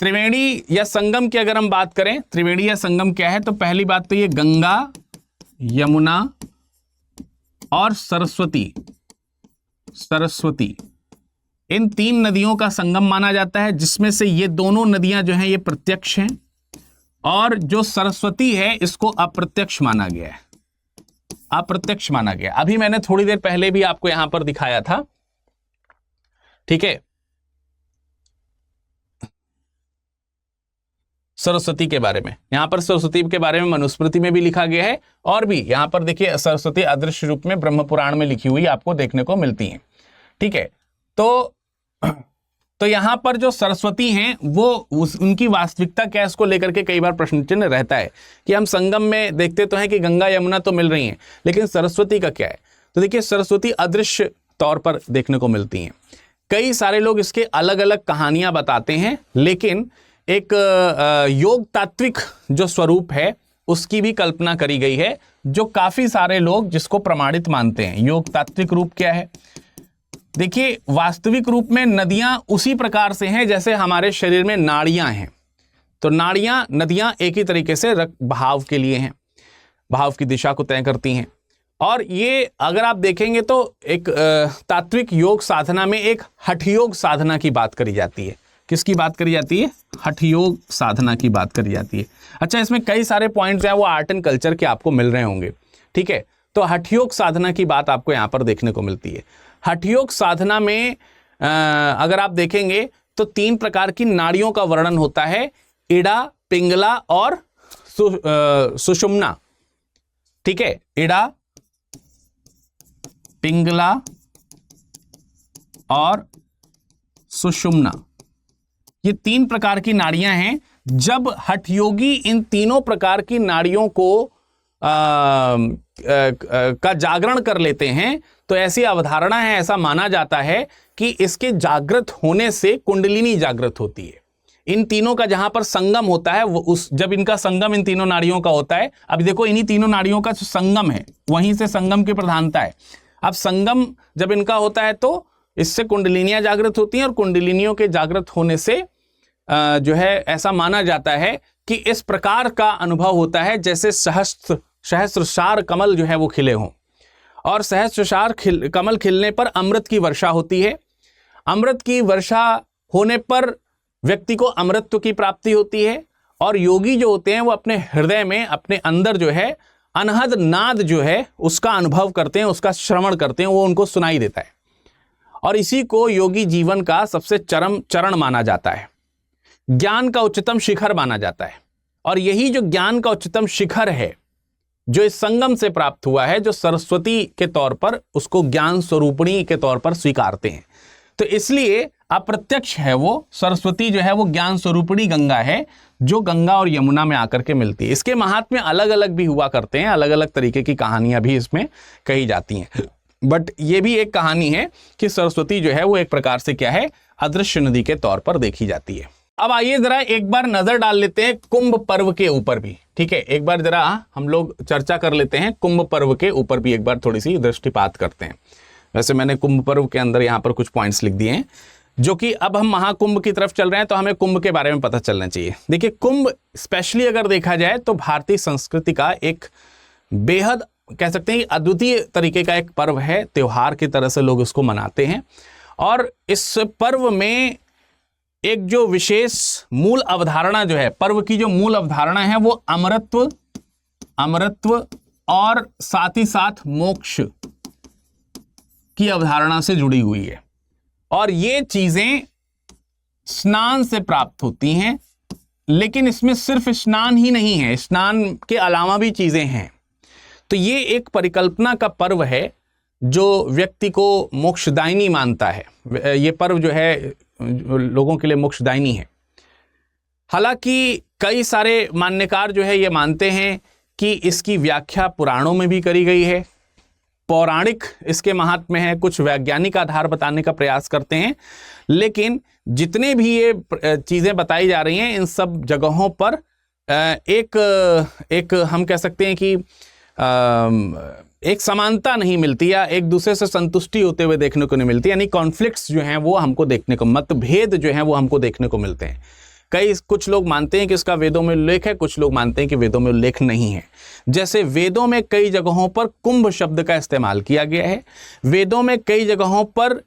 त्रिवेणी या संगम की अगर हम बात करें, त्रिवेणी या संगम क्या है, तो पहली बात तो ये गंगा, यमुना और सरस्वती इन तीन नदियों का संगम माना जाता है, जिसमें से ये दोनों नदियां जो हैं ये प्रत्यक्ष हैं और जो सरस्वती है इसको अप्रत्यक्ष माना गया है, अप्रत्यक्ष माना गया। अभी मैंने थोड़ी देर पहले भी आपको यहां पर दिखाया था। ठीक है, सरस्वती के बारे में, यहां पर सरस्वती के बारे में मनुस्मृति में भी लिखा गया है और भी यहां पर देखिए सरस्वती अदृश्य रूप में ब्रह्म पुराण में लिखी हुई आपको देखने को मिलती हैं। ठीक है, तो यहां पर जो सरस्वती हैं वो उनकी वास्तविकता क्या है, इसको लेकर के कई बार प्रश्न चिन्ह रहता है कि हम संगम में देखते तो हैं कि गंगा यमुना तो मिल रही हैं, लेकिन सरस्वती का क्या है। तो देखिए सरस्वती अदृश्य तौर पर देखने को मिलती हैं। कई सारे लोग इसके अलग अलग कहानियां बताते हैं, लेकिन एक योग तात्विक जो स्वरूप है उसकी भी कल्पना करी गई है, जो काफी सारे लोग जिसको प्रमाणित मानते हैं। योग तात्विक रूप क्या है, देखिए वास्तविक रूप में नदियां उसी प्रकार से हैं जैसे हमारे शरीर में नाड़ियां हैं। तो नाड़ियां, नदियां एक ही तरीके से बहाव के लिए हैं, बहाव की दिशा को तय करती हैं। और ये अगर आप देखेंगे तो एक तात्विक योग साधना में एक हठ योग साधना की बात करी जाती है। किसकी बात करी जाती है? हठ योग साधना की बात करी जाती है। अच्छा, इसमें कई सारे पॉइंट्स हैं, वो आर्ट एंड कल्चर के आपको मिल रहे होंगे, ठीक है। तो हठ योग साधना की बात आपको यहाँ पर देखने को मिलती है। हठ योग साधना में अगर आप देखेंगे तो 3 प्रकार की नाड़ियों का वर्णन होता है, इड़ा, पिंगला और सुषुम्ना, ठीक है। इड़ा, पिंगला और सुषुम्ना, ये 3 प्रकार की नाड़ियां हैं। जब हठ योगी इन तीनों प्रकार की नाड़ियों को का जागरण कर लेते हैं तो ऐसी अवधारणा है, ऐसा माना जाता है कि इसके जागृत होने से कुंडलिनी जागृत होती है। इन तीनों का जहां पर संगम होता है, वो जब इनका संगम इन तीनों नाड़ियों का होता है, अब देखो इन्हीं तीनों नाड़ियों का जो संगम है, वहीं से संगम की प्रधानता है। अब संगम जब इनका होता है तो इससे कुंडलिनियां जागृत होती हैं, और कुंडलिनियों के जागृत होने से जो है ऐसा माना जाता है कि इस प्रकार का अनुभव होता है जैसे सहस्त्रशार कमल जो है वो खिले हों, और सहस्त्रशार कमल खिलने पर अमृत की वर्षा होती है। अमृत की वर्षा होने पर व्यक्ति को अमृतत्व की प्राप्ति होती है, और योगी जो होते हैं वो अपने हृदय में, अपने अंदर जो है अनहद नाद जो है उसका अनुभव करते हैं, उसका श्रवण करते हैं, वो उनको सुनाई देता है। और इसी को योगी जीवन का सबसे चरण माना जाता है, ज्ञान का उच्चतम शिखर माना जाता है। और यही जो ज्ञान का उच्चतम शिखर है, जो इस संगम से प्राप्त हुआ है, जो सरस्वती के तौर पर उसको ज्ञान स्वरूपिणी के तौर पर स्वीकारते हैं, तो इसलिए अप्रत्यक्ष है वो सरस्वती जो है वो ज्ञान स्वरूपिणी गंगा है, जो गंगा और यमुना में आकर के मिलती है। इसके महात्म्य अलग अलग भी हुआ करते हैं, अलग अलग तरीके की कहानियां भी इसमें कही जाती हैं, बट ये भी एक कहानी है कि सरस्वती जो है वो एक प्रकार से क्या है, अदृश्य नदी के तौर पर देखी जाती है। अब आइए जरा एक बार नजर डाल लेते हैं कुंभ पर्व के ऊपर भी, ठीक है। एक बार जरा हम लोग चर्चा कर लेते हैं कुंभ पर्व के ऊपर भी, एक बार थोड़ी सी दृष्टिपात करते हैं। वैसे मैंने कुंभ पर्व के अंदर यहाँ पर कुछ पॉइंट्स लिख दिए हैं, जो कि अब हम महाकुंभ की तरफ चल रहे हैं तो हमें कुंभ के बारे में पता चलना चाहिए। देखिए, कुंभ स्पेशली अगर देखा जाए तो भारतीय संस्कृति का एक बेहद, कह सकते हैं अद्वितीय तरीके का एक पर्व है, त्योहार की तरह से लोग इसको मनाते हैं। और इस पर्व में एक जो विशेष मूल अवधारणा जो है, पर्व की जो मूल अवधारणा है वो अमरत्व और साथ ही साथ मोक्ष की अवधारणा से जुड़ी हुई है। और ये चीजें स्नान से प्राप्त होती हैं, लेकिन इसमें सिर्फ स्नान ही नहीं है, स्नान के अलावा भी चीजें हैं। तो ये एक परिकल्पना का पर्व है जो व्यक्ति को मोक्षदायिनी मानता है। ये पर्व जो है लोगों के लिए मोक्षदायिनी है। हालांकि कई सारे मान्यकार जो है ये मानते हैं कि इसकी व्याख्या पुराणों में भी करी गई है, पौराणिक इसके महात्म्य है, कुछ वैज्ञानिक आधार बताने का प्रयास करते हैं, लेकिन जितने भी ये चीज़ें बताई जा रही हैं इन सब जगहों पर एक हम कह सकते हैं कि एक समानता नहीं मिलती, या एक दूसरे से संतुष्टि होते हुए देखने को नहीं मिलती, यानी कॉन्फ्लिक्ट्स जो हैं वो हमको देखने को, मतभेद जो हैं वो हमको देखने को मिलते हैं। कुछ लोग मानते हैं कि इसका वेदों में उल्लेख है, कुछ लोग मानते हैं कि वेदों में उल्लेख नहीं है। जैसे वेदों में कई जगहों पर कुंभ शब्द का इस्तेमाल किया गया है, वेदों में कई जगहों पर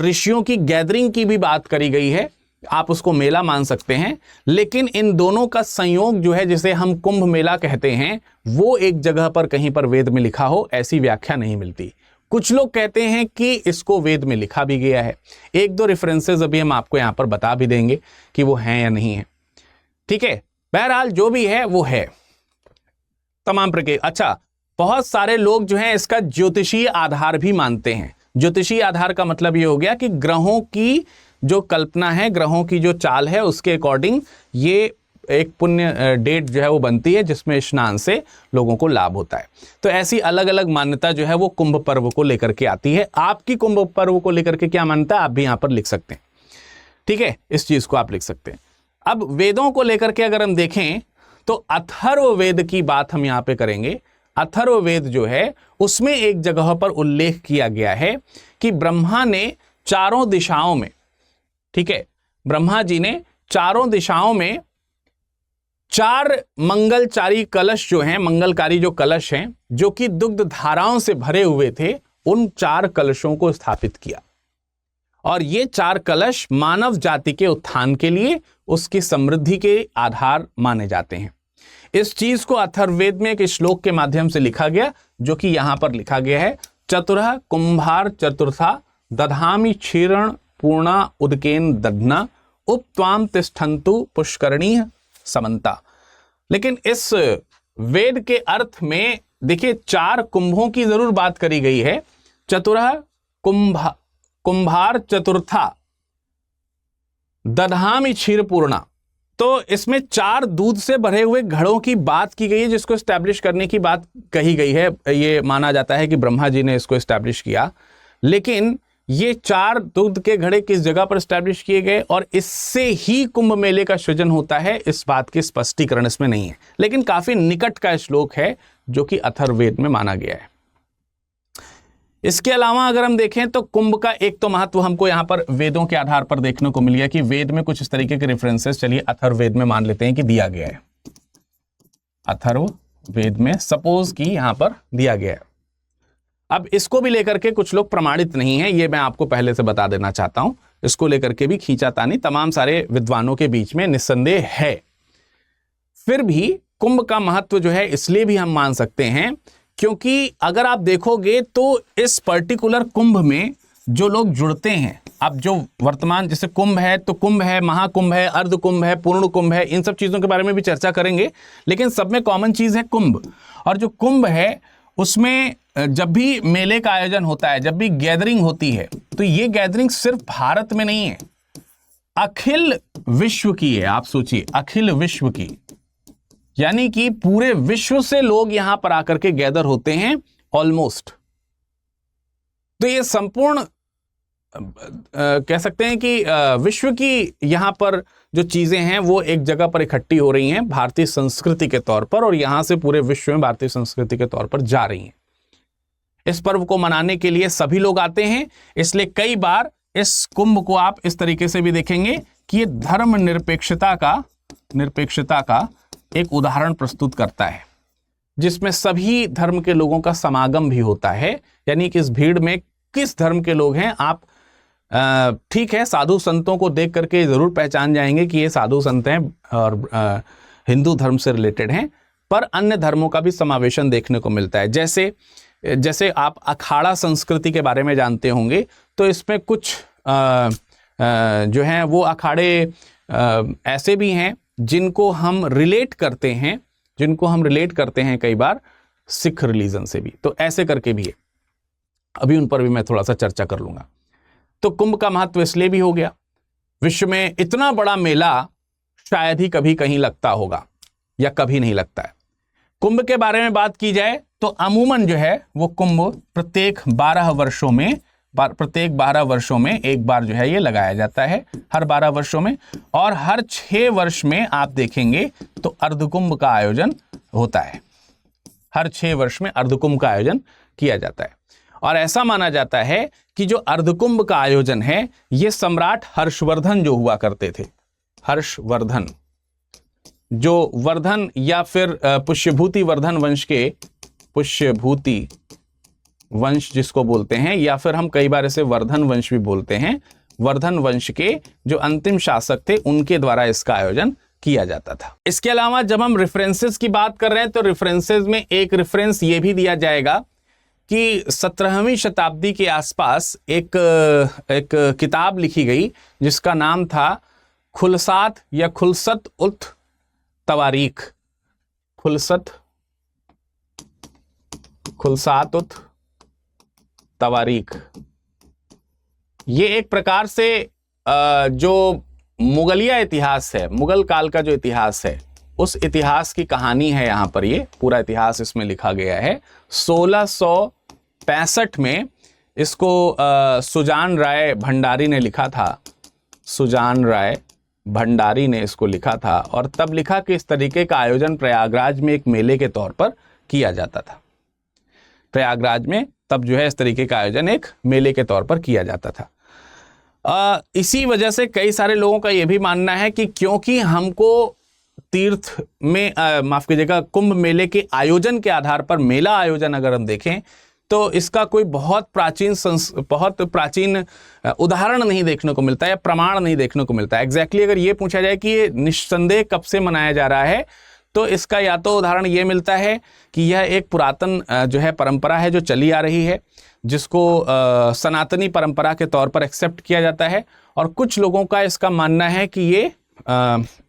ऋषियों की गैदरिंग की भी बात करी गई है, आप उसको मेला मान सकते हैं। लेकिन इन दोनों का संयोग जो है, जिसे हम कुंभ मेला कहते हैं, वो एक जगह पर कहीं पर वेद में लिखा हो, ऐसी व्याख्या नहीं मिलती। कुछ लोग कहते हैं कि इसको वेद में लिखा भी गया है। एक दो रेफरेंसेस अभी हम आपको यहाँ पर बता भी देंगे कि वो हैं या नहीं है, ठीक है। बहरहाल जो भी है वो है तमाम प्रकार। अच्छा, बहुत सारे लोग जो हैं इसका ज्योतिषीय आधार भी मानते हैं। ज्योतिषीय आधार का मतलब ये हो गया कि ग्रहों की जो कल्पना है, ग्रहों की जो चाल है, उसके अकॉर्डिंग ये एक पुण्य डेट जो है वो बनती है जिसमें स्नान से लोगों को लाभ होता है। तो ऐसी अलग अलग मान्यता जो है वो कुंभ पर्व को लेकर के आती है। आपकी कुंभ पर्व को लेकर के क्या मान्यता है आप भी यहाँ पर लिख सकते हैं, ठीक है, इस चीज को आप लिख सकते हैं। अब वेदों को लेकर के अगर हम देखें तो अथर्व वेद की बात हम यहाँ पे करेंगे। अथर्व वेद जो है उसमें एक जगह पर उल्लेख किया गया है कि ब्रह्मा ने चारों दिशाओं में, ठीक है, ब्रह्मा जी ने चारों दिशाओं में 4 मंगलचारी कलश जो हैं, मंगलकारी जो कलश हैं, जो कि दुग्ध धाराओं से भरे हुए थे, उन 4 कलशों को स्थापित किया। और ये 4 कलश मानव जाति के उत्थान के लिए, उसकी समृद्धि के आधार माने जाते हैं। इस चीज को अथर्ववेद में एक श्लोक के माध्यम से लिखा गया, जो कि यहां पर लिखा गया है, चतुरः कुंभार चतुर्था दधामि क्षीरण पूर्णा उदकेन दधना उपत्वाम तिष्ठन्तु पुष्करणीय समन्ता। लेकिन इस वेद के अर्थ में देखिए 4 कुंभों की जरूर बात करी गई है। चतुरः कुंभार चतुर्था दधामि क्षीर पूर्णा, तो इसमें 4 दूध से भरे हुए घड़ों की बात की गई है, जिसको एस्टैब्लिश करने की बात कही गई है। ये माना जाता है कि ब्रह्मा जी ने इसको एस्टैब्लिश किया, लेकिन ये 4 दूध के घड़े किस जगह पर एस्टैब्लिश किए गए और इससे ही कुंभ मेले का सृजन होता है, इस बात की स्पष्टीकरण इसमें नहीं है। लेकिन काफी निकट का श्लोक है जो कि अथर्ववेद में माना गया है। इसके अलावा अगर हम देखें तो कुंभ का एक तो महत्व हमको यहां पर वेदों के आधार पर देखने को मिल गया कि वेद में कुछ इस तरीके के रेफरेंसेस, चलिए अथर्ववेद में मान लेते हैं कि दिया गया है। अथर्ववेद में सपोज कि यहां पर दिया गया है। अब इसको भी लेकर के कुछ लोग प्रमाणित नहीं है, ये मैं आपको पहले से बता देना चाहता हूं। इसको लेकर के भी खींचातानी तमाम सारे विद्वानों के बीच में निस्संदेह है। फिर भी कुंभ का महत्व जो है इसलिए भी हम मान सकते हैं क्योंकि अगर आप देखोगे तो इस पर्टिकुलर कुंभ में जो लोग जुड़ते हैं, अब जो वर्तमान जैसे कुंभ है तो कुंभ है, महाकुंभ है, अर्ध कुंभ है, पूर्ण कुंभ है, इन सब चीजों के बारे में भी चर्चा करेंगे। लेकिन सब में कॉमन चीज है कुंभ। और जो कुंभ है उसमें जब भी मेले का आयोजन होता है, जब भी गैदरिंग होती है, तो ये गैदरिंग सिर्फ भारत में नहीं है, अखिल विश्व की है। आप सोचिए, अखिल विश्व की, यानी कि पूरे विश्व से लोग यहां पर आकर के गैदर होते हैं ऑलमोस्ट। तो ये संपूर्ण कह सकते हैं कि विश्व की यहां पर जो चीजें हैं वो एक जगह पर इकट्ठी हो रही हैं भारतीय संस्कृति के तौर पर, और यहां से पूरे विश्व में भारतीय संस्कृति के तौर पर जा रही हैं। इस पर्व को मनाने के लिए सभी लोग आते हैं, इसलिए कई बार इस कुंभ को आप इस तरीके से भी देखेंगे कि ये धर्म निरपेक्षता का एक उदाहरण प्रस्तुत करता है, जिसमें सभी धर्म के लोगों का समागम भी होता है। यानी कि इस भीड़ में किस धर्म के लोग हैं आप ठीक है, साधु संतों को देख करके जरूर पहचान जाएंगे कि ये साधु संत हैं और हिंदू धर्म से रिलेटेड हैं, पर अन्य धर्मों का भी समावेशन देखने को मिलता है। जैसे आप अखाड़ा संस्कृति के बारे में जानते होंगे, तो इसमें कुछ जो हैं वो अखाड़े ऐसे भी हैं जिनको हम रिलेट करते हैं कई बार सिख रिलीजन से भी, तो ऐसे करके भी है। अभी उन पर भी मैं थोड़ा सा चर्चा कर लूंगा। तो कुंभ का महत्व इसलिए भी हो गया, विश्व में इतना बड़ा मेला शायद ही कभी कहीं लगता होगा या कभी नहीं लगता है। कुंभ के बारे में बात की जाए तो अमूमन जो है वो कुंभ प्रत्येक 12 वर्षों में एक बार जो है ये लगाया जाता है, हर 12 वर्षों में। और हर 6 वर्ष में आप देखेंगे तो अर्धकुंभ का आयोजन होता है। हर 6 वर्ष में अर्धकुंभ का आयोजन किया जाता है। और ऐसा माना जाता है कि जो अर्धकुंभ का आयोजन है ये सम्राट हर्षवर्धन जो हुआ करते थे, हर्षवर्धन जो वर्धन या फिर पुष्यभूति वर्धन वंश के, पुष्यभूति वंश जिसको बोलते हैं, या फिर हम कई बार इसे वर्धन वंश भी बोलते हैं, वर्धन वंश के जो अंतिम शासक थे उनके द्वारा इसका आयोजन किया जाता था। इसके अलावा जब हम रेफरेंसेस की बात कर रहे हैं तो रेफरेंसेस में एक रेफरेंस ये भी दिया जाएगा कि 17वीं शताब्दी के आसपास एक किताब लिखी गई जिसका नाम था खुलसात या खुलसत उत तवारीख, खुलसात उत तवारीख। ये एक प्रकार से जो मुगलिया इतिहास है, मुगल काल का जो इतिहास है, उस इतिहास की कहानी है। यहाँ पर ये पूरा इतिहास इसमें लिखा गया है। 1665 में इसको सुजान राय भंडारी ने लिखा था, सुजान राय भंडारी ने इसको लिखा था, और तब लिखा कि इस तरीके का आयोजन प्रयागराज में एक मेले के तौर पर किया जाता था। प्रयागराज में तब जो है इस तरीके का आयोजन एक मेले के तौर पर किया जाता था। इसी वजह से कई सारे लोगों का यह भी मानना है कि क्योंकि हमको तीर्थ में माफ कीजिएगा, कुंभ मेले के आयोजन के आधार पर मेला आयोजन अगर हम देखें तो इसका कोई बहुत प्राचीन उदाहरण नहीं देखने को मिलता है या प्रमाण नहीं देखने को मिलता है। एग्जैक्टली अगर ये पूछा जाए कि ये निस्संदेह कब से मनाया जा रहा है, तो इसका या तो उदाहरण ये मिलता है कि यह एक पुरातन जो है परंपरा है जो चली आ रही है, जिसको सनातनी परंपरा के तौर पर एक्सेप्ट किया जाता है। और कुछ लोगों का इसका मानना है कि ये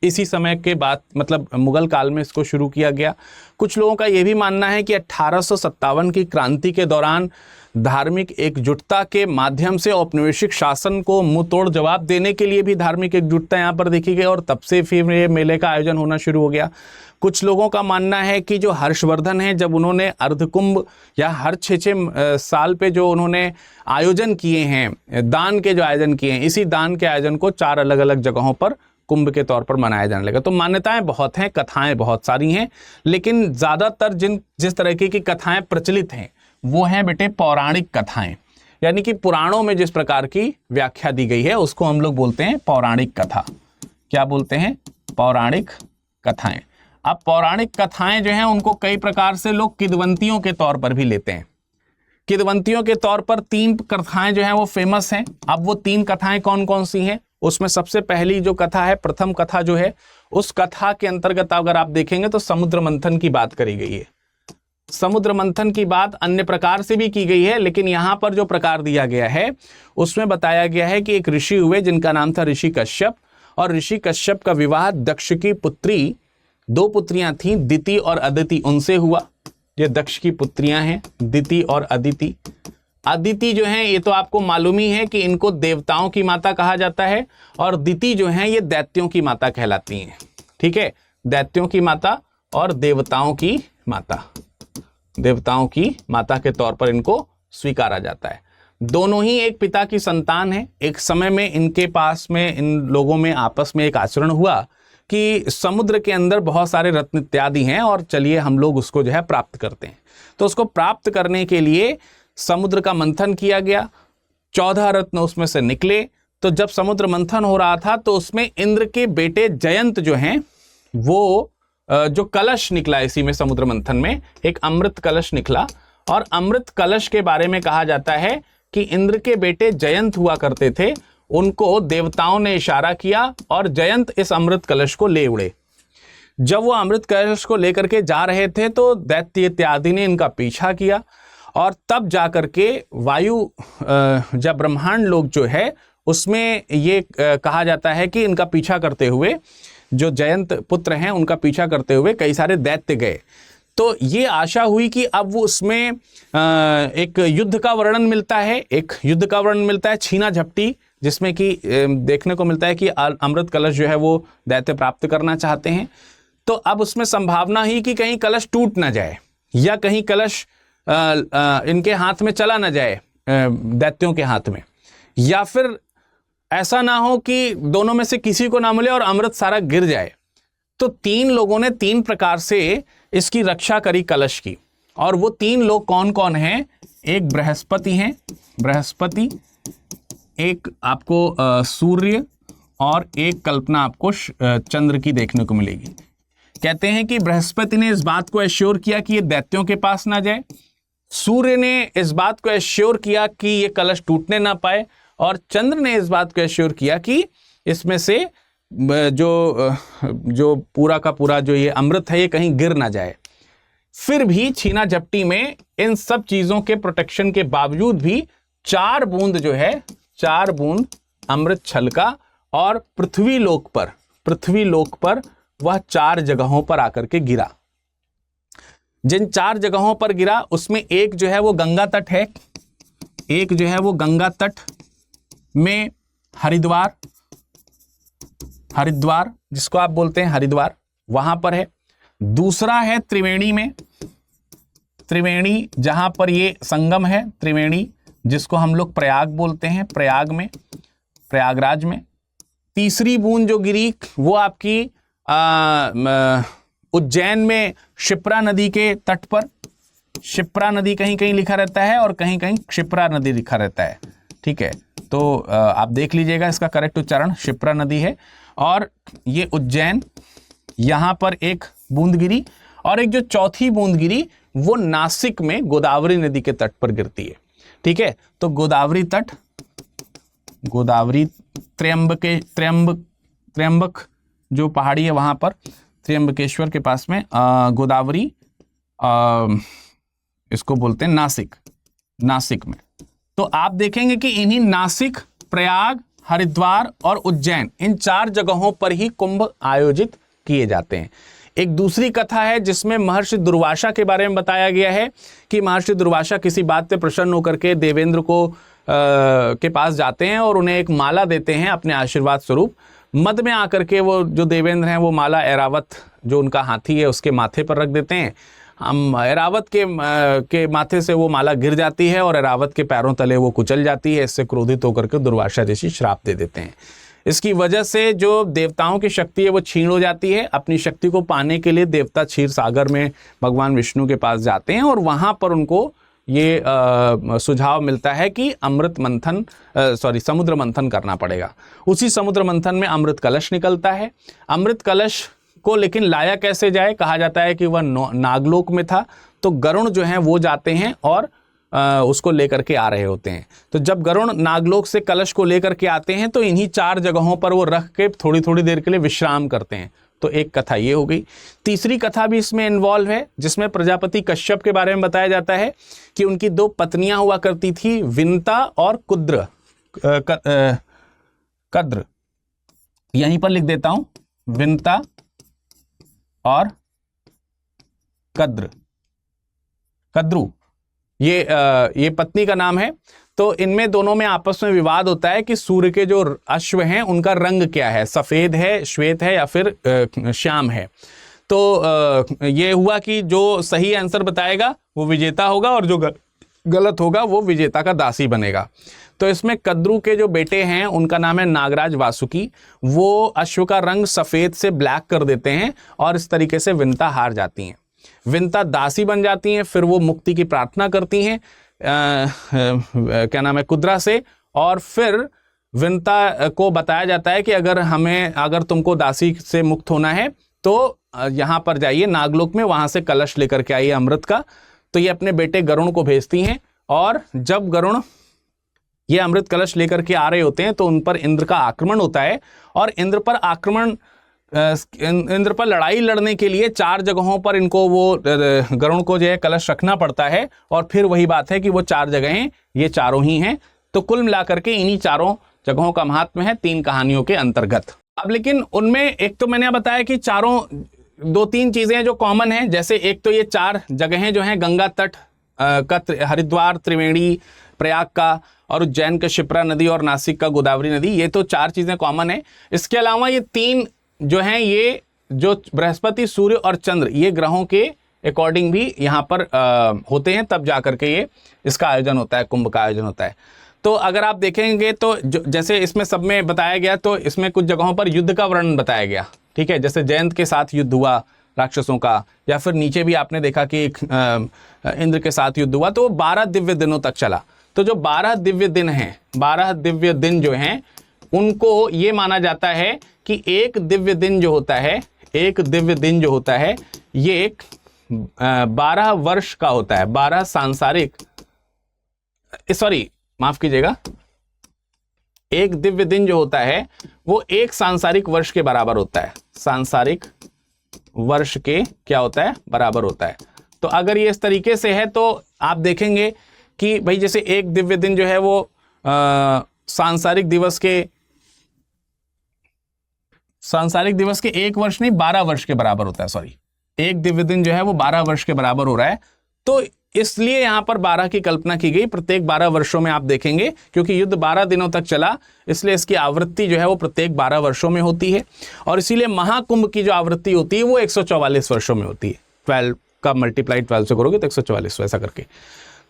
इसी समय के बाद मतलब मुगल काल में इसको शुरू किया गया। कुछ लोगों का ये भी मानना है कि 1857 की क्रांति के दौरान धार्मिक एकजुटता के माध्यम से औपनिवेशिक शासन को मुंह तोड़ जवाब देने के लिए भी धार्मिक एकजुटता यहाँ पर देखी गई और तब से फिर ये मेले का आयोजन होना शुरू हो गया। कुछ लोगों का मानना है कि जो हर्षवर्धन है, जब उन्होंने अर्धकुंभ या हर 6 साल पे जो उन्होंने आयोजन किए हैं, दान के जो आयोजन किए हैं, इसी दान के आयोजन को 4 अलग अलग जगहों पर कुंभ के तौर पर मनाया जाने लगा। तो मान्यताएं बहुत हैं, कथाएं बहुत सारी हैं, लेकिन ज़्यादातर जिस तरीके की कथाएं प्रचलित हैं वो हैं बेटे पौराणिक कथाएं, यानी कि पुराणों में जिस प्रकार की व्याख्या दी गई है उसको हम लोग बोलते हैं पौराणिक कथा। क्या बोलते हैं? पौराणिक कथाएं। अब पौराणिक कथाएं जो हैं उनको कई प्रकार से लोग किद्वंतियों के तौर पर भी लेते हैं। किद्वंतियों के तौर पर 3 कथाएं जो हैं वो फेमस हैं। अब वो 3 कथाएं कौन कौन सी हैं? उसमें सबसे पहली जो कथा है, प्रथम कथा जो है, उस कथा के अंतर्गत अगर आप देखेंगे तो समुद्र मंथन की बात करी गई है। समुद्र मंथन की बात अन्य प्रकार से भी की गई है, लेकिन यहाँ पर जो प्रकार दिया गया है उसमें बताया गया है कि एक ऋषि हुए जिनका नाम था ऋषि कश्यप, और ऋषि कश्यप का विवाह दक्ष की पुत्री, 2 पुत्रियां थीं, दिति और अदिति, उनसे हुआ। ये दक्ष की पुत्रियां हैं, दिति और अदिति। अदिति जो हैं ये तो आपको मालूम ही है कि इनको देवताओं की माता कहा जाता है, और दिति जो हैं ये दैत्यों की माता कहलाती हैं। ठीक है, दैत्यों की माता और देवताओं की माता, देवताओं की माता के तौर पर इनको स्वीकारा जाता है। दोनों ही एक पिता की संतान है। एक समय में इनके पास में, इन लोगों में आपस में एक आचरण हुआ कि समुद्र के अंदर बहुत सारे रत्न इत्यादि हैं और चलिए हम लोग उसको जो है प्राप्त करते हैं। तो उसको प्राप्त करने के लिए समुद्र का मंथन किया गया, 14 रत्न उसमें से निकले। तो जब समुद्र मंथन हो रहा था तो उसमें इंद्र के बेटे जयंत जो हैं वो जो कलश निकला, इसी में समुद्र मंथन में एक अमृत कलश निकला, और अमृत कलश के बारे में कहा जाता है कि इंद्र के बेटे जयंत हुआ करते थे, उनको देवताओं ने इशारा किया और जयंत इस अमृत कलश को ले उड़े। जब वो अमृत कलश को लेकर के जा रहे थे तो दैत्य इत्यादि ने इनका पीछा किया, और तब जाकर के वायु जब ब्रह्मांड लोक जो है उसमें ये कहा जाता है कि इनका पीछा करते हुए, जो जयंत पुत्र हैं उनका पीछा करते हुए कई सारे दैत्य गए। तो ये आशा हुई कि अब वो उसमें एक युद्ध का वर्णन मिलता है, एक युद्ध का वर्णन मिलता है छीना झपटी, जिसमें कि देखने को मिलता है कि अमृत कलश जो है वो दैत्य प्राप्त करना चाहते हैं। तो अब उसमें संभावना ही कि कहीं कलश टूट ना जाए या कहीं कलश इनके हाथ में चला ना जाए, दैत्यों के हाथ में, या फिर ऐसा ना हो कि दोनों में से किसी को ना मिले और अमृत सारा गिर जाए। तो 3 लोगों ने 3 प्रकार से इसकी रक्षा करी कलश की, और वो 3 लोग कौन कौन हैं? एक बृहस्पति हैं, बृहस्पति, एक आपको सूर्य, और एक कल्पना आपको चंद्र की देखने को मिलेगी। कहते हैं कि बृहस्पति ने इस बात को एश्योर किया कि ये दैत्यों के पास ना जाए, सूर्य ने इस बात को एश्योर किया कि ये कलश टूटने ना पाए, और चंद्र ने इस बात को एश्योर किया कि इसमें से जो पूरा का पूरा जो ये अमृत है ये कहीं गिर ना जाए। फिर भी छीना झपटी में इन सब चीजों के प्रोटेक्शन के बावजूद भी 4 बूंद जो है, 4 बूंद अमृत छलका, और पृथ्वी लोक पर वह 4 जगहों पर आकर के गिरा। जिन 4 जगहों पर गिरा उसमें एक जो है वो गंगा तट है, एक जो है वो गंगा तट में हरिद्वार जिसको आप बोलते हैं हरिद्वार, वहां पर है। दूसरा है त्रिवेणी में, त्रिवेणी जहां पर ये संगम है, त्रिवेणी जिसको हम लोग प्रयाग बोलते हैं, प्रयाग में, प्रयागराज में। तीसरी बूंद जो गिरी वो आपकी उज्जैन में क्षिप्रा नदी के तट पर, क्षिप्रा नदी कहीं कहीं लिखा रहता है और कहीं कहीं क्षिप्रा नदी लिखा रहता है। ठीक है, तो आप देख लीजिएगा, इसका करेक्ट उच्चारण क्षिप्रा नदी है। और ये उज्जैन यहां पर एक बूंद गिरी, और एक जो चौथी बूंद गिरी वो नासिक में गोदावरी नदी के तट पर गिरती है। ठीक है, तो गोदावरी तट, गोदावरी त्र्यंबक जो पहाड़ी है वहां पर, त्र्यंबकेश्वर के पास में गोदावरी, इसको बोलते हैं नासिक में। तो आप देखेंगे कि इन्हीं नासिक, प्रयाग, हरिद्वार और उज्जैन, इन 4 जगहों पर ही कुंभ आयोजित किए जाते हैं। एक दूसरी कथा है जिसमें महर्षि दुर्वासा के बारे में बताया गया है कि महर्षि दुर्वासा किसी बात से प्रसन्न होकर के देवेंद्र को के पास जाते हैं और उन्हें एक माला देते हैं अपने आशीर्वाद स्वरूप। मद में आकर के वो जो देवेंद्र हैं वो माला ऐरावत, जो उनका हाथी है, उसके माथे पर रख देते हैं। ऐरावत के माथे से वो माला गिर जाती है और ऐरावत के पैरों तले वो कुचल जाती है। इससे क्रोधित होकर के दुर्वासा ऋषि श्राप दे देते हैं। इसकी वजह से जो देवताओं की शक्ति है वो छीन हो जाती है। अपनी शक्ति को पाने के लिए देवता क्षीर सागर में भगवान विष्णु के पास जाते हैं और वहां पर उनको ये सुझाव मिलता है कि समुद्र मंथन करना पड़ेगा। उसी समुद्र मंथन में अमृत कलश निकलता है। अमृत कलश को लेकिन लाया कैसे जाए, कहा जाता है कि वह नागलोक में था। तो गरुण जो हैं वो जाते हैं और उसको लेकर के आ रहे होते हैं। तो जब गरुण नागलोक से कलश को लेकर के आते हैं तो इन्हीं 4 जगहों पर वो रख के थोड़ी थोड़ी देर के लिए विश्राम करते हैं। तो एक कथा ये हो गई। तीसरी कथा भी इसमें इन्वॉल्व है जिसमें प्रजापति कश्यप के बारे में बताया जाता है कि उनकी 2 पत्नियां हुआ करती थी, विंता और कद्र। यहीं पर लिख देता हूं, विंता और कद्रु, ये पत्नी का नाम है। तो इनमें दोनों में आपस में विवाद होता है कि सूर्य के जो अश्व हैं उनका रंग क्या है, सफेद है, श्वेत है या फिर श्याम है। तो ये हुआ कि जो सही आंसर बताएगा वो विजेता होगा और जो गलत होगा वो विजेता का दासी बनेगा। तो इसमें कद्रू के जो बेटे हैं उनका नाम है नागराज वासुकी। वो अश्व का रंग सफेद से ब्लैक कर देते हैं और इस तरीके से विंता हार जाती हैं। विंता दासी बन जाती हैं। फिर वो मुक्ति की प्रार्थना करती हैं क्या नाम है, कुद्रा से। और फिर विंता को बताया जाता है कि अगर तुमको दासी से मुक्त होना है तो यहाँ पर जाइए नागलोक में, वहां से कलश लेकर के आइए अमृत का। तो ये अपने बेटे गरुण को भेजती हैं और जब गरुण ये अमृत कलश लेकर के आ रहे होते हैं तो उन पर इंद्र का आक्रमण होता है। और इंद्र पर लड़ाई लड़ने के लिए 4 जगहों पर इनको वो गरुण को जो है कलश रखना पड़ता है। और फिर वही बात है कि वो 4 जगहें ये चारों ही हैं। तो कुल मिलाकर के इन्हीं 4 जगहों का महात्म्य है 3 कहानियों के अंतर्गत। अब लेकिन उनमें एक तो मैंने बताया कि चारों 2-3 चीजें जो कॉमन हैं, जैसे एक तो ये 4 जगहें जो हैं गंगा तट का हरिद्वार, त्रिवेणी, प्रयाग का, और उज्जैन का शिप्रा नदी और नासिक का गोदावरी नदी, ये तो 4 चीजें कॉमन है। इसके अलावा ये 3 जो हैं, ये जो बृहस्पति, सूर्य और चंद्र, ये ग्रहों के अकॉर्डिंग भी यहाँ पर होते हैं, तब जाकर के ये इसका आयोजन होता है, कुंभ का आयोजन होता है। तो अगर आप देखेंगे तो जैसे इसमें सब में बताया गया, तो इसमें कुछ जगहों पर युद्ध का वर्णन बताया गया। ठीक है, जैसे जयंत के साथ युद्ध हुआ राक्षसों का, या फिर नीचे भी आपने देखा कि इंद्र के साथ युद्ध हुआ। तो 12 दिव्य दिनों तक चला। तो जो 12 दिव्य दिन हैं, 12 दिव्य दिन जो हैं, उनको ये माना जाता है कि एक दिव्य दिन जो होता है ये एक 12 वर्ष का होता है। 12 सांसारिक, माफ कीजिएगा, एक दिव्य दिन जो होता है वो एक सांसारिक वर्ष के बराबर होता है। सांसारिक वर्ष के क्या होता है, बराबर होता है। तो अगर ये इस तरीके से है तो आप देखेंगे कि भाई जैसे एक दिव्य दिन जो है वो सांसारिक दिवस के 1 वर्ष नहीं, 12 वर्ष के बराबर होता है। एक दिव्य दिन जो है वो 12 वर्ष के बराबर हो रहा है। तो इसलिए यहां पर 12 की कल्पना की गई। प्रत्येक 12 वर्षों में आप देखेंगे, क्योंकि युद्ध 12 दिनों तक चला, इसलिए इसकी आवृत्ति जो है वो प्रत्येक 12 वर्षों में होती है। और इसीलिए महाकुंभ की जो आवृत्ति होती है वो 144 वर्षों में होती है। 12 का मल्टीप्लाई 12 से करोगे तो 144, वैसा करके।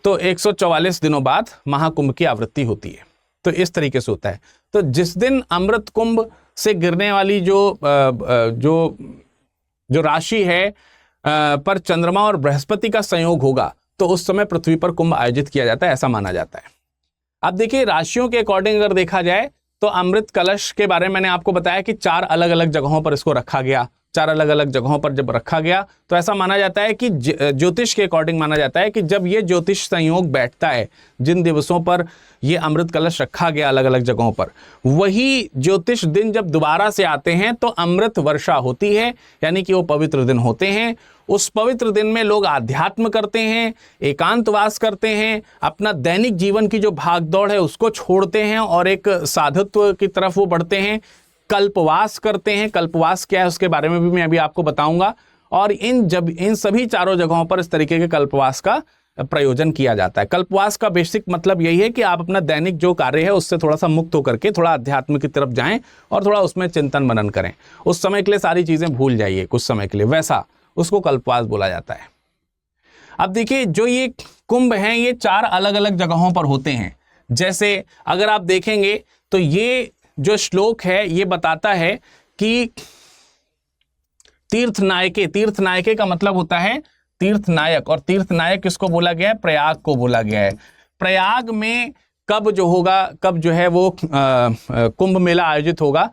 तो 144 दिनों बाद महाकुंभ की आवृत्ति होती है। तो इस तरीके से होता है। तो जिस दिन अमृत कुंभ से गिरने वाली जो राशि है पर चंद्रमा और बृहस्पति का संयोग होगा, तो उस समय पृथ्वी पर कुंभ आयोजित किया जाता है, ऐसा माना जाता है। अब देखिए, राशियों के अकॉर्डिंग अगर देखा जाए तो अमृत कलश के बारे में मैंने आपको बताया कि 4 अलग अलग जगहों पर इसको रखा गया, चार अलग अलग जगहों पर जब रखा गया तो ऐसा माना जाता है कि ज्योतिष के अकॉर्डिंग माना जाता है कि जब ये ज्योतिष संयोग बैठता है, जिन दिवसों पर ये अमृत कलश रखा गया अलग अलग जगहों पर, वही ज्योतिष दिन जब दोबारा से आते हैं तो अमृत वर्षा होती है, यानी कि वो पवित्र दिन होते हैं। उस पवित्र दिन में लोग आध्यात्म करते हैं, एकांतवास करते हैं, अपना दैनिक जीवन की जो भागदौड़ है उसको छोड़ते हैं और एक साधुत्व की तरफ वो बढ़ते हैं, कल्पवास करते हैं। कल्पवास क्या है उसके बारे में भी मैं अभी आपको बताऊंगा। और इन सभी चारों जगहों पर इस तरीके के कल्पवास का प्रयोजन किया जाता है। कल्पवास का बेसिक मतलब यही है कि आप अपना दैनिक जो कार्य है उससे थोड़ा सा मुक्त होकर के थोड़ा अध्यात्म की तरफ जाएं और थोड़ा उसमें चिंतन मनन करें। उस समय के लिए सारी चीजें भूल जाइए कुछ समय के लिए, वैसा उसको कल्पवास बोला जाता है। अब देखिए, जो ये कुंभ हैं ये चार अलग अलग जगहों पर होते हैं। जैसे अगर आप देखेंगे तो ये जो श्लोक है ये बताता है कि तीर्थनायके का मतलब होता है तीर्थनायक, और तीर्थनायक किसको बोला गया है? प्रयाग को बोला गया है। प्रयाग में कब जो है वो कुंभ मेला आयोजित होगा।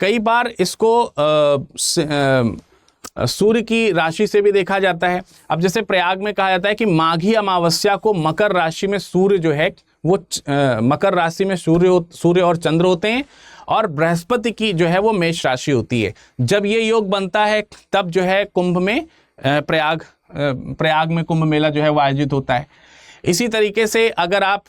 कई बार इसको सूर्य की राशि से भी देखा जाता है। अब जैसे प्रयाग में कहा जाता है कि माघी अमावस्या को मकर राशि में सूर्य जो है वो मकर राशि में सूर्य और चंद्र होते हैं, और बृहस्पति की जो है वो मेष राशि होती है। जब ये योग बनता है तब जो है कुंभ में प्रयाग में कुंभ मेला जो है वो आयोजित होता है। इसी तरीके से अगर आप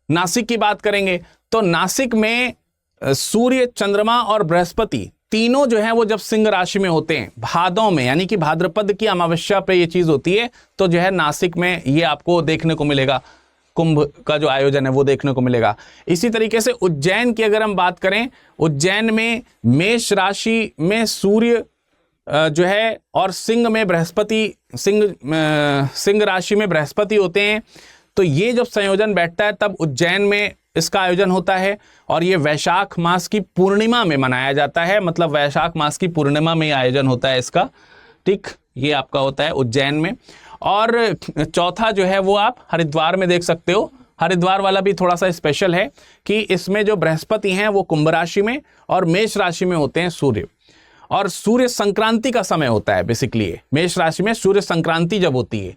नासिक की बात करेंगे तो नासिक में सूर्य, चंद्रमा और बृहस्पति तीनों जो है वो जब सिंह राशि में होते हैं भादों में, यानी कि भाद्रपद की अमावस्या पे ये चीज होती है, तो जो है नासिक में ये आपको देखने को मिलेगा, कुंभ का जो आयोजन है वो देखने को मिलेगा। इसी तरीके से उज्जैन की अगर हम बात करें, उज्जैन में मेष राशि में सूर्य जो है और सिंह में बृहस्पति, सिंह राशि में बृहस्पति होते हैं। तो ये जब संयोजन बैठता है तब उज्जैन में इसका आयोजन होता है, और ये वैशाख मास की पूर्णिमा में मनाया जाता है। मतलब वैशाख मास की पूर्णिमा में आयोजन होता है इसका, ठीक, ये आपका होता है उज्जैन में। और चौथा जो है वो आप हरिद्वार में देख सकते हो। हरिद्वार वाला भी थोड़ा सा स्पेशल है कि इसमें जो बृहस्पति हैं वो कुंभ राशि में और मेष राशि में होते हैं सूर्य, और सूर्य संक्रांति का समय होता है बेसिकली। मेष राशि में सूर्य संक्रांति जब होती है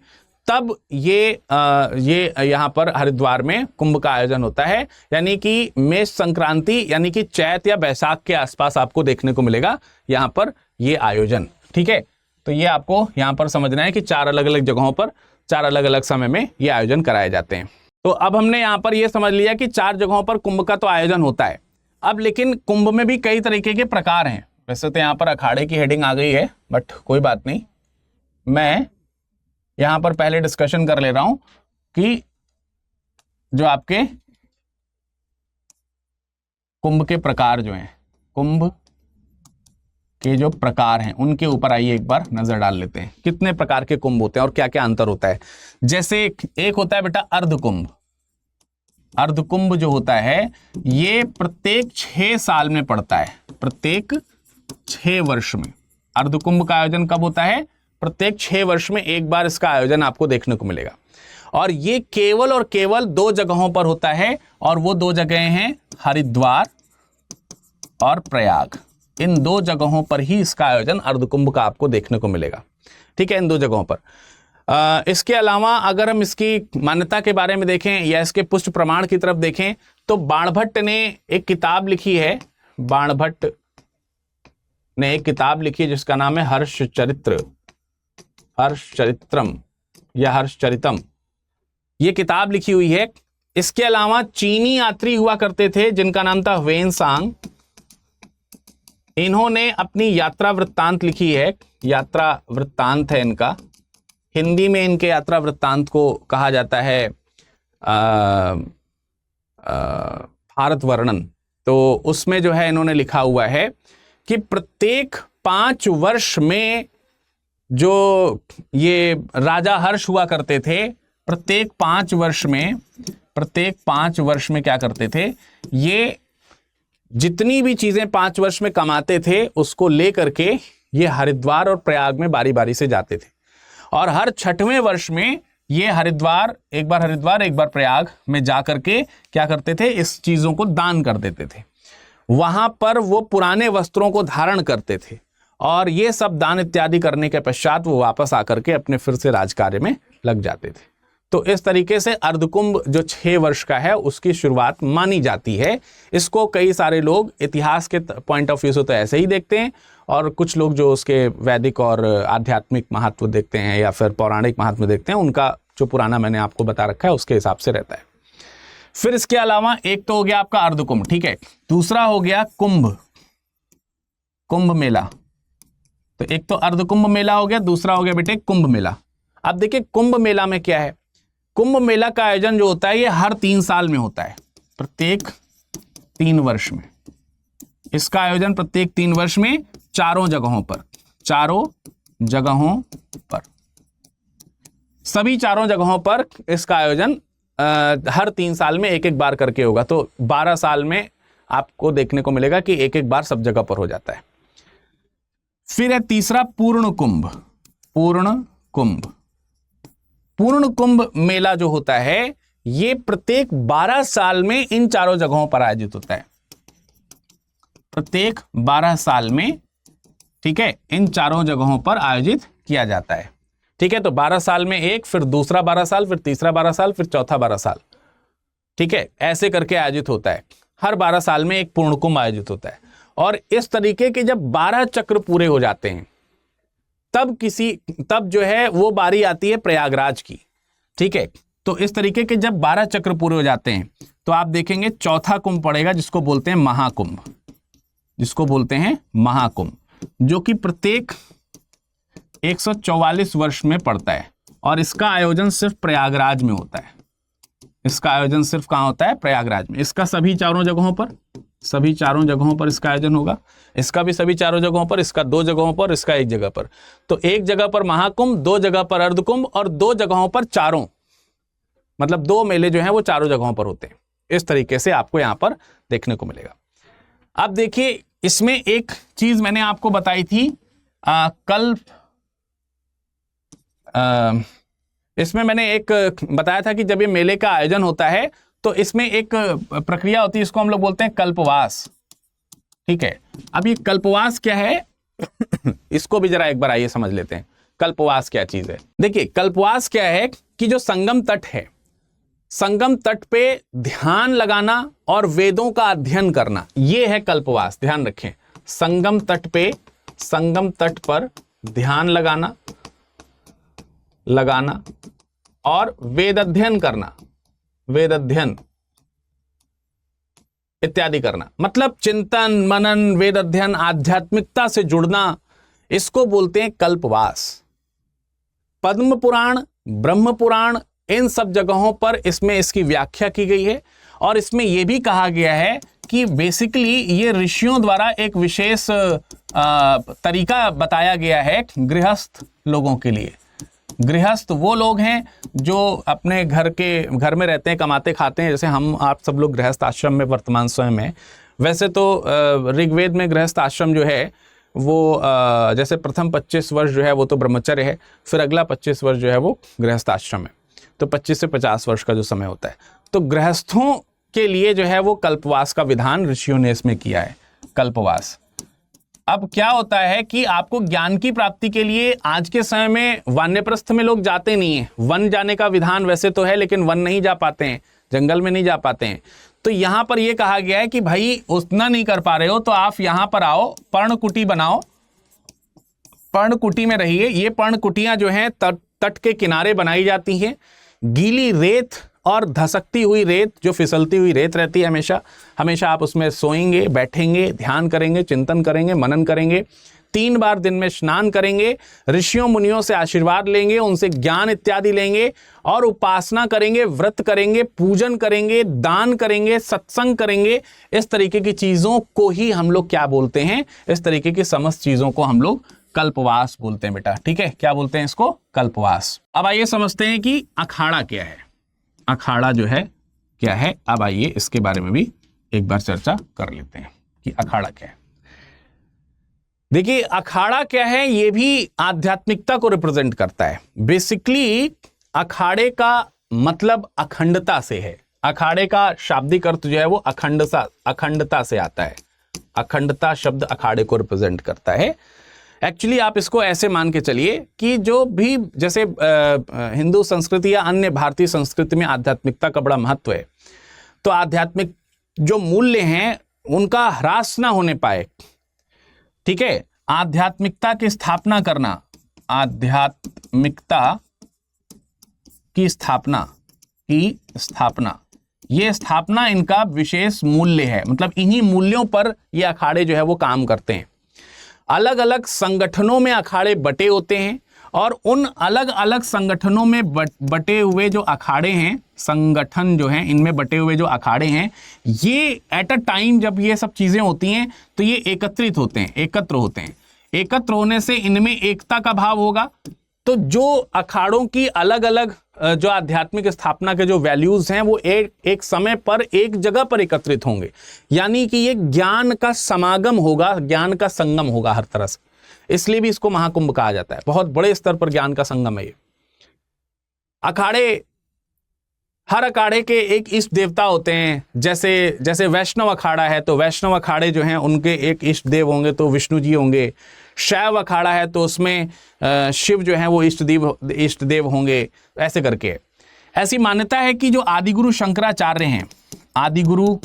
तब ये यहाँ पर हरिद्वार में कुंभ का आयोजन होता है, यानी कि मेष संक्रांति यानी कि चैत या बैसाख के आसपास आपको देखने को मिलेगा यहाँ पर ये आयोजन, ठीक है। तो ये आपको यहाँ पर समझना है कि चार अलग अलग जगहों पर चार अलग अलग समय में ये आयोजन कराए जाते हैं। तो अब हमने यहाँ पर ये समझ लिया कि चार जगहों पर कुंभ का तो आयोजन होता है। अब लेकिन कुंभ में भी कई तरीके के प्रकार हैं। वैसे तो यहाँ पर अखाड़े की हेडिंग आ गई है, बट कोई बात नहीं, मैं यहाँ पर पहले डिस्कशन कर ले रहा हूं कि जो आपके कुंभ के प्रकार जो हैं, कुंभ के जो प्रकार हैं उनके ऊपर आइए एक बार नजर डाल लेते हैं। कितने प्रकार के कुंभ होते हैं और क्या क्या अंतर होता है। जैसे एक होता है बेटा अर्धकुंभ। अर्धकुंभ जो होता है ये प्रत्येक 6 साल में पड़ता है, प्रत्येक 6 वर्ष में। अर्धकुंभ का आयोजन कब होता है? प्रत्येक 6 वर्ष में एक बार इसका आयोजन आपको देखने को मिलेगा, और ये केवल और केवल 2 जगहों पर होता है, और वो 2 जगहें हैं हरिद्वार और प्रयाग। इन 2 जगहों पर ही इसका आयोजन अर्धकुंभ का आपको देखने को मिलेगा, ठीक है, इन 2 जगहों पर। इसके अलावा अगर हम इसकी मान्यता के बारे में देखें या इसके पुष्ट प्रमाण की तरफ देखें तो बाणभट्ट ने एक किताब लिखी है, बाणभट्ट ने एक किताब लिखी है जिसका नाम है हर्षचरित्रम या हर्षचरितम, ये किताब लिखी हुई है। इसके अलावा चीनी यात्री हुआ करते थे जिनका नाम था वेनसांग, इन्होंने अपनी यात्रा वृत्तांत लिखी है। यात्रा वृत्तांत है इनका, हिंदी में इनके यात्रा वृत्तांत को कहा जाता है भारत वर्णन। तो उसमें जो है इन्होंने लिखा हुआ है कि प्रत्येक 5 वर्ष में जो ये राजा हर्ष हुआ करते थे, प्रत्येक 5 वर्ष में क्या करते थे, ये जितनी भी चीजें 5 वर्ष में कमाते थे उसको लेकर के ये हरिद्वार और प्रयाग में बारी बारी से जाते थे, और हर 6वें वर्ष में ये हरिद्वार एक बार प्रयाग में जा करके क्या करते थे, इस चीजों को दान कर देते थे। वहां पर वो पुराने वस्त्रों को धारण करते थे और ये सब दान इत्यादि करने के पश्चात वो वापस आकर के अपने फिर से राजकार्य में लग जाते थे। तो इस तरीके से अर्धकुंभ जो 6 वर्ष का है उसकी शुरुआत मानी जाती है। इसको कई सारे लोग इतिहास के पॉइंट ऑफ व्यू से तो ऐसे ही देखते हैं, और कुछ लोग जो उसके वैदिक और आध्यात्मिक महत्व देखते हैं या फिर पौराणिक महत्व देखते हैं, उनका जो पुराना मैंने आपको बता रखा है उसके हिसाब से रहता है। फिर इसके अलावा एक तो हो गया आपका अर्धकुंभ, ठीक है, दूसरा हो गया कुंभ मेला। तो एक तो अर्धकुंभ मेला हो गया, दूसरा हो गया बेटे कुंभ मेला। अब देखिए कुंभ मेला में क्या है, कुंभ मेला का आयोजन जो होता है ये हर 3 साल में होता है, प्रत्येक 3 वर्ष में। इसका आयोजन प्रत्येक 3 वर्ष में चारों जगहों पर, सभी चारों जगहों पर इसका आयोजन हर 3 साल में एक बार करके होगा। तो 12 साल में आपको देखने को मिलेगा कि एक बार सब जगह पर हो जाता है। फिर है तीसरा पूर्ण कुंभ मेला जो होता है ये प्रत्येक 12 साल में इन चारों जगहों पर आयोजित होता है, प्रत्येक 12 साल में, ठीक है, इन चारों जगहों पर आयोजित किया जाता है। ठीक है, तो 12 साल में एक, फिर दूसरा 12 साल, फिर तीसरा 12 साल, फिर चौथा 12 साल, ठीक है, ऐसे करके आयोजित होता है। हर 12 साल में एक पूर्ण कुंभ आयोजित होता है। और इस तरीके के जब 12 चक्र पूरे हो जाते हैं तब जो है वो बारी आती है प्रयागराज की। ठीक है, तो इस तरीके के जब 12 चक्र पूरे हो जाते हैं तो आप देखेंगे चौथा कुंभ पड़ेगा जिसको बोलते हैं महाकुंभ, जो कि प्रत्येक 144 वर्ष में पड़ता है। और इसका आयोजन सिर्फ प्रयागराज में होता है। इसका आयोजन सिर्फ कहां होता है? प्रयागराज में। इसका सभी चारों जगहों पर इसका आयोजन होगा। इसका भी सभी चारों जगहों पर, इसका 2 जगहों पर, इसका 1 जगह पर। तो 1 जगह पर महाकुंभ, 2 जगह पर अर्धकुंभ और 2 जगहों पर चारों, मतलब 2 मेले जो हैं वो चारों जगहों पर होते हैं। इस तरीके से आपको यहां पर देखने को मिलेगा। अब देखिए इसमें एक चीज मैंने आपको बताई थी कल, इसमें मैंने एक बताया था कि जब ये मेले का आयोजन होता है तो इसमें एक प्रक्रिया होती है, इसको हम लोग बोलते हैं कल्पवास। ठीक है, अब ये कल्पवास क्या है इसको भी जरा एक बार आइए समझ लेते हैं। कल्पवास क्या चीज है? देखिए कल्पवास क्या है कि जो संगम तट है, संगम तट पे ध्यान लगाना और वेदों का अध्ययन करना, ये है कल्पवास। ध्यान रखें, संगम तट पर ध्यान लगाना और वेद अध्ययन इत्यादि करना, मतलब चिंतन मनन, वेद अध्ययन, आध्यात्मिकता से जुड़ना, इसको बोलते हैं कल्पवास। पद्म पुराण, ब्रह्म पुराण, इन सब जगहों पर इसमें इसकी व्याख्या की गई है। और इसमें यह भी कहा गया है कि बेसिकली ये ऋषियों द्वारा एक विशेष तरीका बताया गया है गृहस्थ लोगों के लिए। गृहस्थ वो लोग हैं जो अपने घर में रहते हैं, कमाते खाते हैं, जैसे हम आप सब लोग गृहस्थ आश्रम में वर्तमान समय में। वैसे तो ऋग्वेद में गृहस्थ आश्रम जो है वो जैसे प्रथम 25 वर्ष जो है वो तो ब्रह्मचर्य है, फिर अगला 25 वर्ष जो है वो गृहस्थ आश्रम है। तो 25 से 50 वर्ष का जो समय होता है, तो गृहस्थों के लिए जो है वो कल्पवास का विधान ऋषियों ने इसमें किया है, कल्पवास। अब क्या होता है कि आपको ज्ञान की प्राप्ति के लिए आज के समय में वानप्रस्थ में लोग जाते नहीं हैं। वन जाने का विधान वैसे तो है, लेकिन वन नहीं जा पाते हैं, जंगल में नहीं जा पाते हैं। तो यहां पर यह कहा गया है कि भाई उतना नहीं कर पा रहे हो तो आप यहां पर आओ, पर्णकुटी बनाओ, पर्णकुटी में रहिए। ये पर्णकुटियां जो हैं तट के किनारे बनाई जाती हैं। गीली रेत और धसकती हुई रेत, जो फिसलती हुई रेत रहती है, हमेशा आप उसमें सोएंगे, बैठेंगे, ध्यान करेंगे, चिंतन करेंगे, मनन करेंगे। 3 बार दिन में स्नान करेंगे, ऋषियों मुनियों से आशीर्वाद लेंगे, उनसे ज्ञान इत्यादि लेंगे और उपासना करेंगे, व्रत करेंगे, पूजन करेंगे, दान करेंगे, सत्संग करेंगे। इस तरीके की चीजों को ही हम लोग क्या बोलते हैं? इस तरीके की समस्त चीजों को हम लोग कल्पवास बोलते हैं बेटा। ठीक है, क्या बोलते हैं इसको? कल्पवास। अब आइए समझते हैं कि अखाड़ा क्या है। अखाड़ा जो है क्या है, अब आइए इसके बारे में भी एक बार चर्चा कर लेते हैं कि अखाड़ा क्या है। देखिए अखाड़ा क्या है, ये भी आध्यात्मिकता को रिप्रेजेंट करता है। बेसिकली अखाड़े का मतलब अखंडता से है। अखाड़े का शाब्दिक अर्थ जो है वो अखंडता से आता है। अखंडता शब्द अखाड़े को रिप्रेजेंट करता है। एक्चुअली आप इसको ऐसे मान के चलिए कि जो भी जैसे हिंदू संस्कृति या अन्य भारतीय संस्कृति में आध्यात्मिकता का बड़ा महत्व है, तो आध्यात्मिक जो मूल्य हैं उनका ह्रास ना होने पाए, ठीक है। आध्यात्मिकता की स्थापना करना, आध्यात्मिकता की स्थापना ये स्थापना इनका विशेष मूल्य है। मतलब इन्हीं मूल्यों पर ये अखाड़े जो है वो काम करते हैं। अलग अलग संगठनों में अखाड़े बटे होते हैं और उन अलग अलग संगठनों में बटे हुए जो अखाड़े हैं, संगठन जो हैं इनमें बटे हुए जो अखाड़े हैं, ये एट अ टाइम जब ये सब चीज़ें होती हैं तो ये एकत्रित होते हैं, एकत्र होते हैं। एकत्र होने से इनमें एकता का भाव होगा। तो जो अखाड़ों की अलग अलग जो आध्यात्मिक स्थापना के जो वैल्यूज हैं वो एक समय पर एक जगह पर एकत्रित होंगे, यानी कि ये ज्ञान का समागम होगा, ज्ञान का संगम होगा हर तरह से। इसलिए भी इसको महाकुंभ कहा जाता है। बहुत बड़े स्तर पर ज्ञान का संगम है ये। अखाड़े, हर अखाड़े के एक इष्ट देवता होते हैं। जैसे वैष्णव अखाड़ा है तो वैष्णव अखाड़े जो हैं उनके एक इष्ट देव होंगे तो विष्णु जी होंगे। शैव अखाड़ा है तो उसमें शिव जो है वो इष्ट देव होंगे। ऐसे करके ऐसी मान्यता है कि जो आदिगुरु शंकराचार्य हैं, आदिगुरु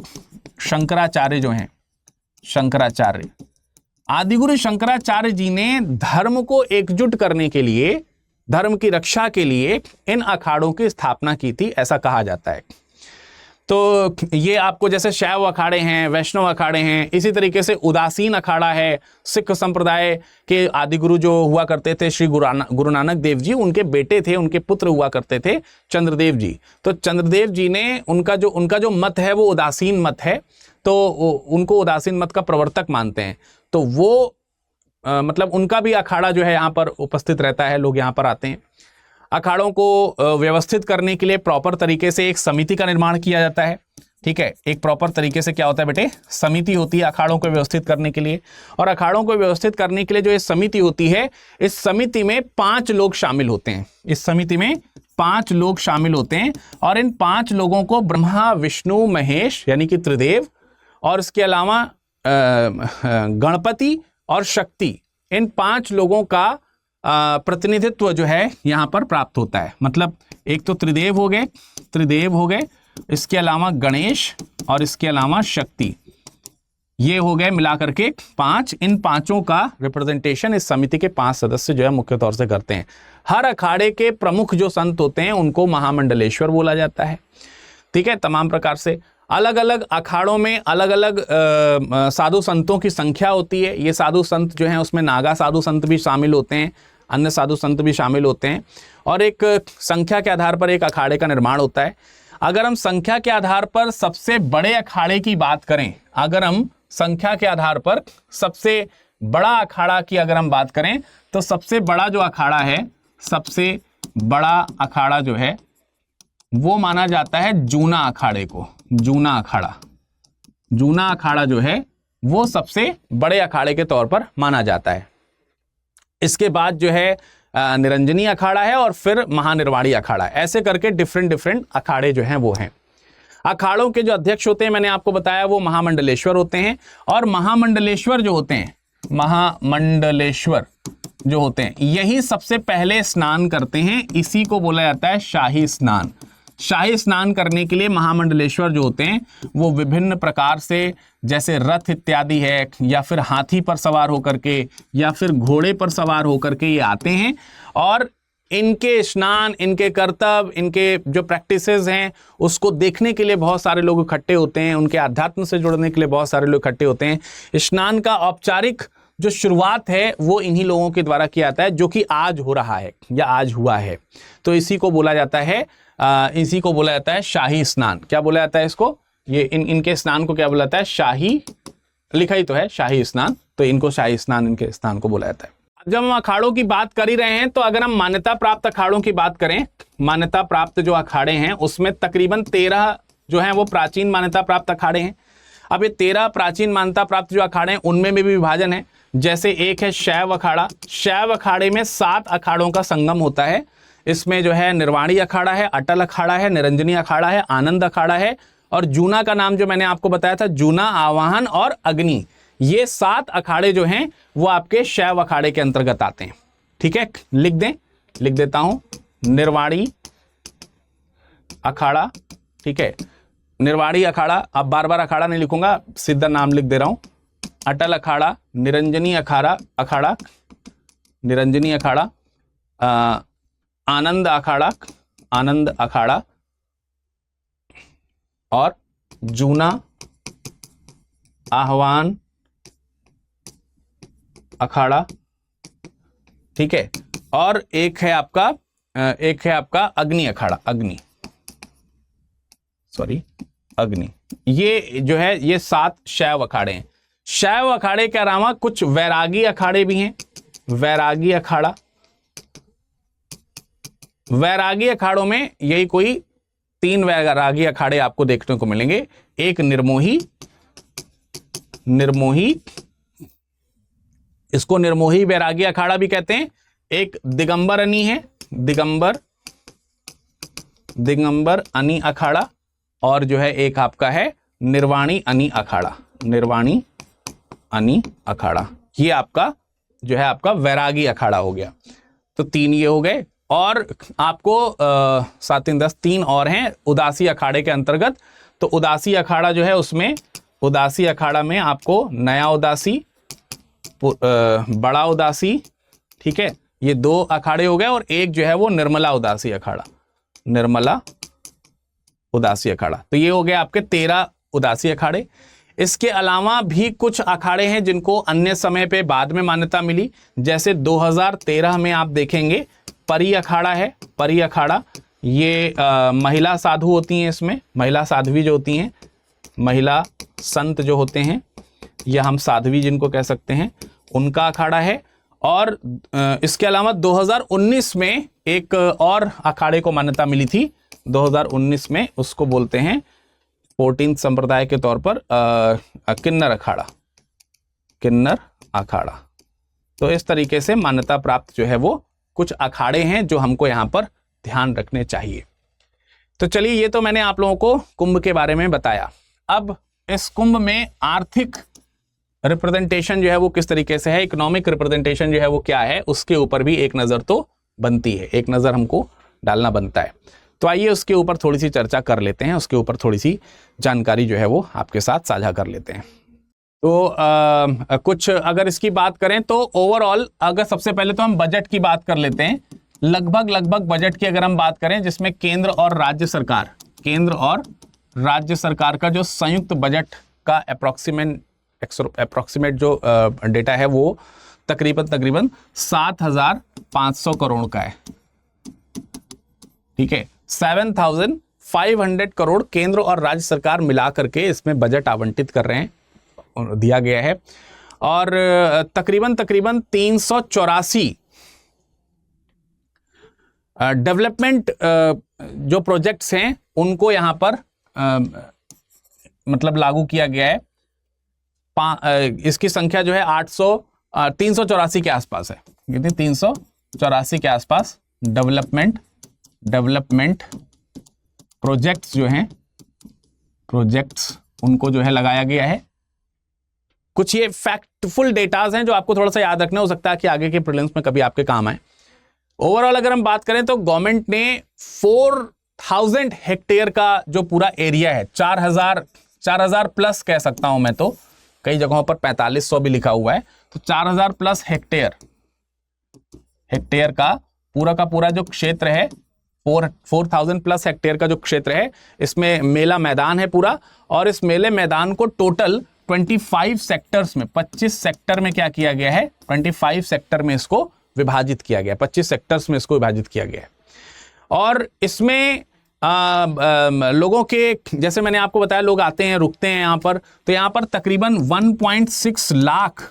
शंकराचार्य जो हैं, आदिगुरु शंकराचार्य जी ने धर्म को एकजुट करने के लिए, धर्म की रक्षा के लिए इन अखाड़ों की स्थापना की थी, ऐसा कहा जाता है। तो ये आपको जैसे शैव अखाड़े हैं, वैष्णव अखाड़े हैं, इसी तरीके से उदासीन अखाड़ा है। सिख संप्रदाय के आदिगुरु जो हुआ करते थे श्री गुरु नानक देव जी, उनके बेटे थे, उनके पुत्र हुआ करते थे चंद्रदेव जी। तो चंद्रदेव जी ने उनका जो मत है वो उदासीन मत है, तो उनको उदासीन मत का प्रवर्तक मानते हैं। तो वो मतलब उनका भी अखाड़ा जो है यहाँ पर उपस्थित रहता है, लोग यहाँ पर आते हैं। अखाड़ों को व्यवस्थित करने के लिए प्रॉपर तरीके से एक समिति का निर्माण किया जाता है, ठीक है। एक प्रॉपर तरीके से क्या होता है बेटे, समिति होती है अखाड़ों को व्यवस्थित करने के लिए। और अखाड़ों को व्यवस्थित करने के लिए जो ये समिति होती है, इस समिति में 5 लोग शामिल होते हैं। इस समिति में 5 लोग शामिल होते हैं और इन 5 लोगों को ब्रह्मा, विष्णु, महेश यानी कि त्रिदेव, और इसके अलावा गणपति और शक्ति, इन 5 लोगों का प्रतिनिधित्व जो है यहाँ पर प्राप्त होता है। मतलब एक तो त्रिदेव हो गए, इसके अलावा गणेश और इसके अलावा शक्ति, ये हो गए मिलाकर के 5। इन 5 का रिप्रेजेंटेशन इस समिति के 5 सदस्य जो है मुख्य तौर से करते हैं। हर अखाड़े के प्रमुख जो संत होते हैं उनको महामंडलेश्वर बोला जाता है, ठीक है। तमाम प्रकार से अलग अलग अखाड़ों में अलग अलग साधु संतों की संख्या होती है। ये साधु संत जो हैं उसमें नागा साधु संत भी शामिल होते हैं, अन्य साधु संत भी शामिल होते हैं, और एक संख्या के आधार पर एक अखाड़े का निर्माण होता है। अगर हम संख्या के आधार पर सबसे बड़े अखाड़े की बात करें, अगर हम संख्या के आधार पर सबसे बड़ा अखाड़ा की अगर हम बात करें, तो सबसे बड़ा जो अखाड़ा है, सबसे बड़ा अखाड़ा जो है वो माना जाता है जूना अखाड़े को। जूना अखाड़ा जो है वो सबसे बड़े अखाड़े के तौर पर माना जाता है। इसके बाद जो है निरंजनी अखाड़ा है और फिर महानिर्वाणी अखाड़ा, ऐसे करके डिफरेंट अखाड़े जो हैं वो हैं। अखाड़ों के जो अध्यक्ष होते हैं, मैंने आपको बताया, वो महामंडलेश्वर होते हैं। और महामंडलेश्वर जो होते हैं, यही सबसे पहले स्नान करते हैं। इसी को बोला जाता है शाही स्नान। शाही स्नान करने के लिए महामंडलेश्वर जो होते हैं वो विभिन्न प्रकार से, जैसे रथ इत्यादि है, या फिर हाथी पर सवार होकर के, या फिर घोड़े पर सवार होकर के ये आते हैं। और इनके स्नान, इनके कर्तव्य, इनके जो प्रैक्टिसेस हैं उसको देखने के लिए बहुत सारे लोग इकट्ठे होते हैं। उनके अध्यात्म से जुड़ने के लिए बहुत सारे लोग इकट्ठे होते हैं। स्नान का औपचारिक जो शुरुआत है वो इन्हीं लोगों के द्वारा किया जाता है, जो कि आज हो रहा है या आज हुआ है। तो इसी को बोला जाता है शाही स्नान। क्या बोला जाता है इसको? ये इनके स्नान को क्या बोला जाता है? शाही, लिखा ही तो है शाही स्नान, तो इनको शाही स्नान, इनके स्नान को बोला जाता है। जब हम अखाड़ों की बात कर ही रहे हैं, तो अगर हम मान्यता प्राप्त अखाड़ों की बात करें, मान्यता प्राप्त जो अखाड़े हैं उसमें तकरीबन 13 जो हैं वो प्राचीन मान्यता प्राप्त अखाड़े हैं। अब ये 13 प्राचीन मान्यता प्राप्त जो अखाड़े हैं उनमें भी विभाजन है। जैसे एक है शैव अखाड़ा। शैव अखाड़े में 7 अखाड़ों का संगम होता है। इसमें जो है निर्वाणी अखाड़ा है, अटल अखाड़ा है, निरंजनी अखाड़ा है, आनंद अखाड़ा है, और जूना का नाम जो मैंने आपको बताया था, जूना, आवाहन और अग्नि, ये 7 अखाड़े जो हैं वो आपके शैव अखाड़े के अंतर्गत आते हैं। ठीक है, लिख देता हूं, निर्वाणी अखाड़ा। ठीक है, निर्वाणी अखाड़ा, अब बार बार अखाड़ा नहीं लिखूंगा, सीधा नाम लिख दे रहा हूं, अटल अखाड़ा, निरंजनी अखाड़ा, निरंजनी अखाड़ा, आनंद अखाड़ा और जूना, आह्वान अखाड़ा। ठीक है, और एक है आपका अग्नि अखाड़ा, अग्नि। ये जो है ये 7 शैव अखाड़े हैं। शैव अखाड़े के अलावा कुछ वैरागी अखाड़े भी हैं। वैरागी अखाड़ों में यही कोई 3 वैरागी अखाड़े आपको देखने को मिलेंगे। एक निर्मोही, इसको निर्मोही वैरागी अखाड़ा भी कहते हैं। एक दिगंबर अनी है, दिगंबर अनी अखाड़ा, और जो है एक आपका है निर्वाणी अनी अखाड़ा। ये आपका जो है आपका वैरागी अखाड़ा हो गया। तो 3 ये हो गए, और आपको 7 3 10 3 और हैं उदासी अखाड़े के अंतर्गत। तो उदासी अखाड़ा जो है, उसमें उदासी अखाड़ा में आपको नया उदासी, बड़ा उदासी, ठीक है, ये 2 अखाड़े हो गए, और एक जो है वो निर्मला उदासी अखाड़ा, तो ये हो गए आपके 13 उदासी अखाड़े। इसके अलावा भी कुछ अखाड़े हैं जिनको अन्य समय पे बाद में मान्यता मिली। जैसे 2013 में आप देखेंगे परी अखाड़ा है। परी अखाड़ा ये महिला साधु होती हैं, इसमें महिला साध्वी जो होती हैं, महिला संत जो होते हैं, या हम साध्वी जिनको कह सकते हैं, उनका अखाड़ा है। और इसके अलावा 2019 में एक और अखाड़े को मान्यता मिली थी। 2019 में उसको बोलते हैं 14th संप्रदाय के तौर पर किन्नर अखाड़ा। तो इस तरीके से मान्यता प्राप्त जो है वो कुछ अखाड़े हैं जो हमको यहाँ पर ध्यान रखने चाहिए। तो चलिए, ये तो मैंने आप लोगों को कुंभ के बारे में बताया। अब इस कुंभ में आर्थिक रिप्रेजेंटेशन जो है वो किस तरीके से है, इकोनॉमिक रिप्रेजेंटेशन जो है वो क्या है, उसके ऊपर भी एक नज़र तो बनती है, एक नज़र हमको डालना बनता है। तो आइए उसके ऊपर थोड़ी सी चर्चा कर लेते हैं, उसके ऊपर थोड़ी सी जानकारी जो है वो आपके साथ साझा कर लेते हैं। तो कुछ अगर इसकी बात करें तो ओवरऑल, अगर सबसे पहले तो हम बजट की बात कर लेते हैं। लगभग बजट की अगर हम बात करें, जिसमें केंद्र और राज्य सरकार का जो संयुक्त बजट का अप्रोक्सीमेट जो डेटा है वो तकरीबन 7,500 करोड़ का है। ठीक है, 7,500 करोड़ केंद्र और राज्य सरकार मिला करके इसमें बजट आवंटित कर रहे हैं, दिया गया है। और तकरीबन 384 डेवलपमेंट जो प्रोजेक्ट्स हैं उनको यहां पर मतलब लागू किया गया है। इसकी संख्या जो है 384 के आसपास है। कितनी? 384 के आसपास डेवलपमेंट प्रोजेक्ट्स जो हैं, उनको जो है लगाया गया है। कुछ ये फैक्टफुल डेटाज हैं जो आपको थोड़ा सा याद रखना, हो सकता है कि आगे के प्रीलिम्स में कभी आपके काम आए। ओवरऑल अगर हम बात करें तो गवर्नमेंट ने 4000 हेक्टेयर का जो पूरा एरिया है, 4000 प्लस कह सकता हूं मैं, तो कई जगहों पर 4500 भी लिखा हुआ है, तो 4000 प्लस हेक्टेयर का पूरा जो क्षेत्र है, 4000 प्लस हेक्टेयर का जो क्षेत्र है, इसमें मेला मैदान है पूरा। और इस मेले मैदान को टोटल 25 सेक्टर्स में, 25 सेक्टर में क्या किया गया है, 25 सेक्टर में इसको विभाजित किया गया, 25 सेक्टर्स में इसको विभाजित किया गया है। और इसमें लोगों के, जैसे मैंने आपको बताया, लोग आते हैं, रुकते हैं यहाँ पर, तो यहाँ पर तकरीबन 1.6 लाख,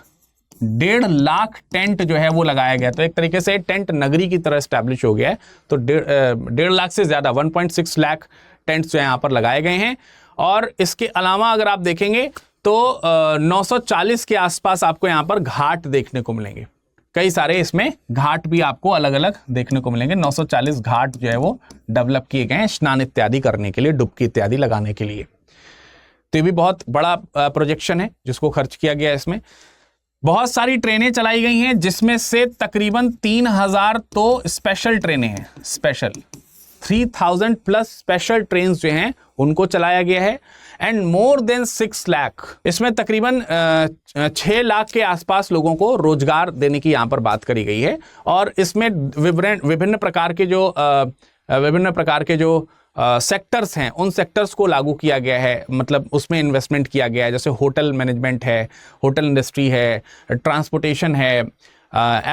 1.5 लाख टेंट जो है वो लगाया गया। तो एक तरीके से टेंट नगरी की तरह स्टैब्लिश हो गया है। तो 1.5 लाख से ज्यादा 1.6 लाख टेंट्स जो यहाँ पर लगाए गए हैं। और इसके अलावा अगर आप देखेंगे तो 940 के आसपास आपको यहाँ पर घाट देखने को मिलेंगे। कई सारे इसमें घाट भी आपको अलग अलग देखने को मिलेंगे। 940 घाट जो है वो डेवलप किए गए हैं स्नान इत्यादि करने के लिए, डुबकी इत्यादि लगाने के लिए। तो ये भी बहुत बड़ा प्रोजेक्शन है जिसको खर्च किया गया है। इसमें बहुत सारी ट्रेनें चलाई गई हैं, जिसमें से तकरीबन 3000 तो स्पेशल ट्रेनें हैं। स्पेशल 3000 प्लस स्पेशल ट्रेन जो हैं उनको चलाया गया है। एंड मोर देन 6 लाख, इसमें तकरीबन 6 लाख के आसपास लोगों को रोजगार देने की यहाँ पर बात करी गई है। और इसमें विभिन्न प्रकार के जो सेक्टर्स हैं उन सेक्टर्स को लागू किया गया है, मतलब उसमें इन्वेस्टमेंट किया गया है। जैसे होटल मैनेजमेंट है, होटल इंडस्ट्री है, ट्रांसपोर्टेशन है,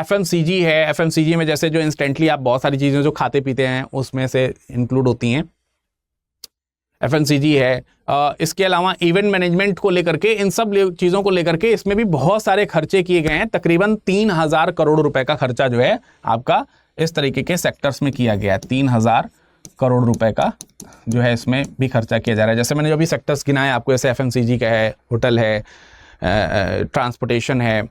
FMCG है। FMCG में जैसे जो इंस्टेंटली आप बहुत सारी चीज़ें जो खाते पीते हैं उसमें से इंक्लूड होती हैं, FMCG है। इसके अलावा इवेंट मैनेजमेंट को लेकर के, इन सब चीज़ों को लेकर के इसमें भी बहुत सारे खर्चे किए गए हैं। तकरीबन 3000 करोड़ रुपए का खर्चा जो है आपका इस तरीके के सेक्टर्स में किया गया है। 3000 करोड़ रुपए का जो है इसमें भी खर्चा किया जा रहा है। जैसे मैंने जो भी सेक्टर्स गिनाए आपको, जैसे FMCG का है, होटल है, ट्रांसपोर्टेशन है,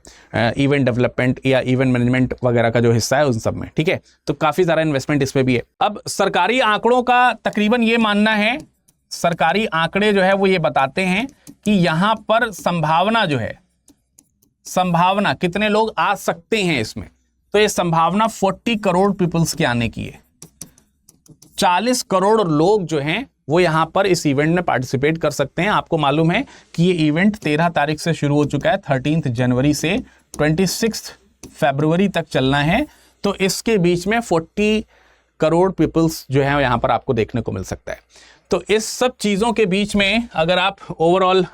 इवेंट डेवलपमेंट या इवेंट मैनेजमेंट वगैरह का जो हिस्सा है उन सब में, ठीक है। तो काफ़ी सारा इन्वेस्टमेंट इसमें भी है। अब सरकारी आंकड़ों का तकरीबन ये मानना है, सरकारी आंकड़े जो है वो ये बताते हैं कि यहाँ पर संभावना जो है, संभावना कितने लोग आ सकते हैं इसमें, तो ये संभावना 40 करोड़ पीपल्स के आने की है। 40 करोड़ लोग जो हैं वो यहां पर इस इवेंट में पार्टिसिपेट कर सकते हैं। आपको मालूम है कि ये इवेंट 13 तारीख से शुरू हो चुका है, 13 जनवरी से 26 फरवरी तक चलना है। तो इसके बीच में 40 करोड़ पीपल्स जो है यहां पर आपको देखने को मिल सकता है। तो इस सब चीज़ों के बीच में अगर आप ओवरऑल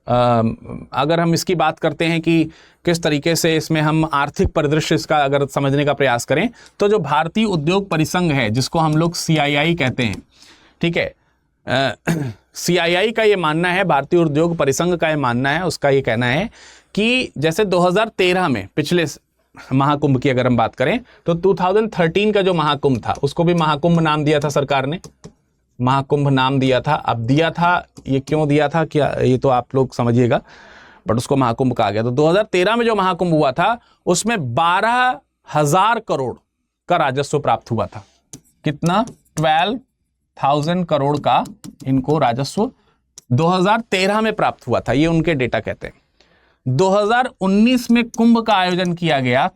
अगर हम इसकी बात करते हैं कि किस तरीके से इसमें हम आर्थिक परिदृश्य इसका अगर समझने का प्रयास करें, तो जो भारतीय उद्योग परिसंघ है जिसको हम लोग CII कहते हैं, ठीक है, CII का ये मानना है, भारतीय उद्योग परिसंघ का ये मानना है, उसका ये कहना है कि जैसे 2013 में पिछले महाकुंभ की अगर हम बात करें तो 2013 का जो महाकुंभ था उसको भी महाकुंभ नाम दिया था सरकार ने, महाकुंभ नाम दिया था। अब दिया था, ये क्यों दिया था क्या ये तो आप लोग समझिएगा, बट उसको महाकुंभ कहा गया। तो 2013 में जो महाकुंभ हुआ था उसमें 12,000 करोड़ का राजस्व प्राप्त हुआ था। कितना? 12,000 करोड़ का इनको राजस्व 2013 में प्राप्त हुआ था, ये उनके डेटा कहते हैं। 2019 में कुंभ का आयोजन किया गया,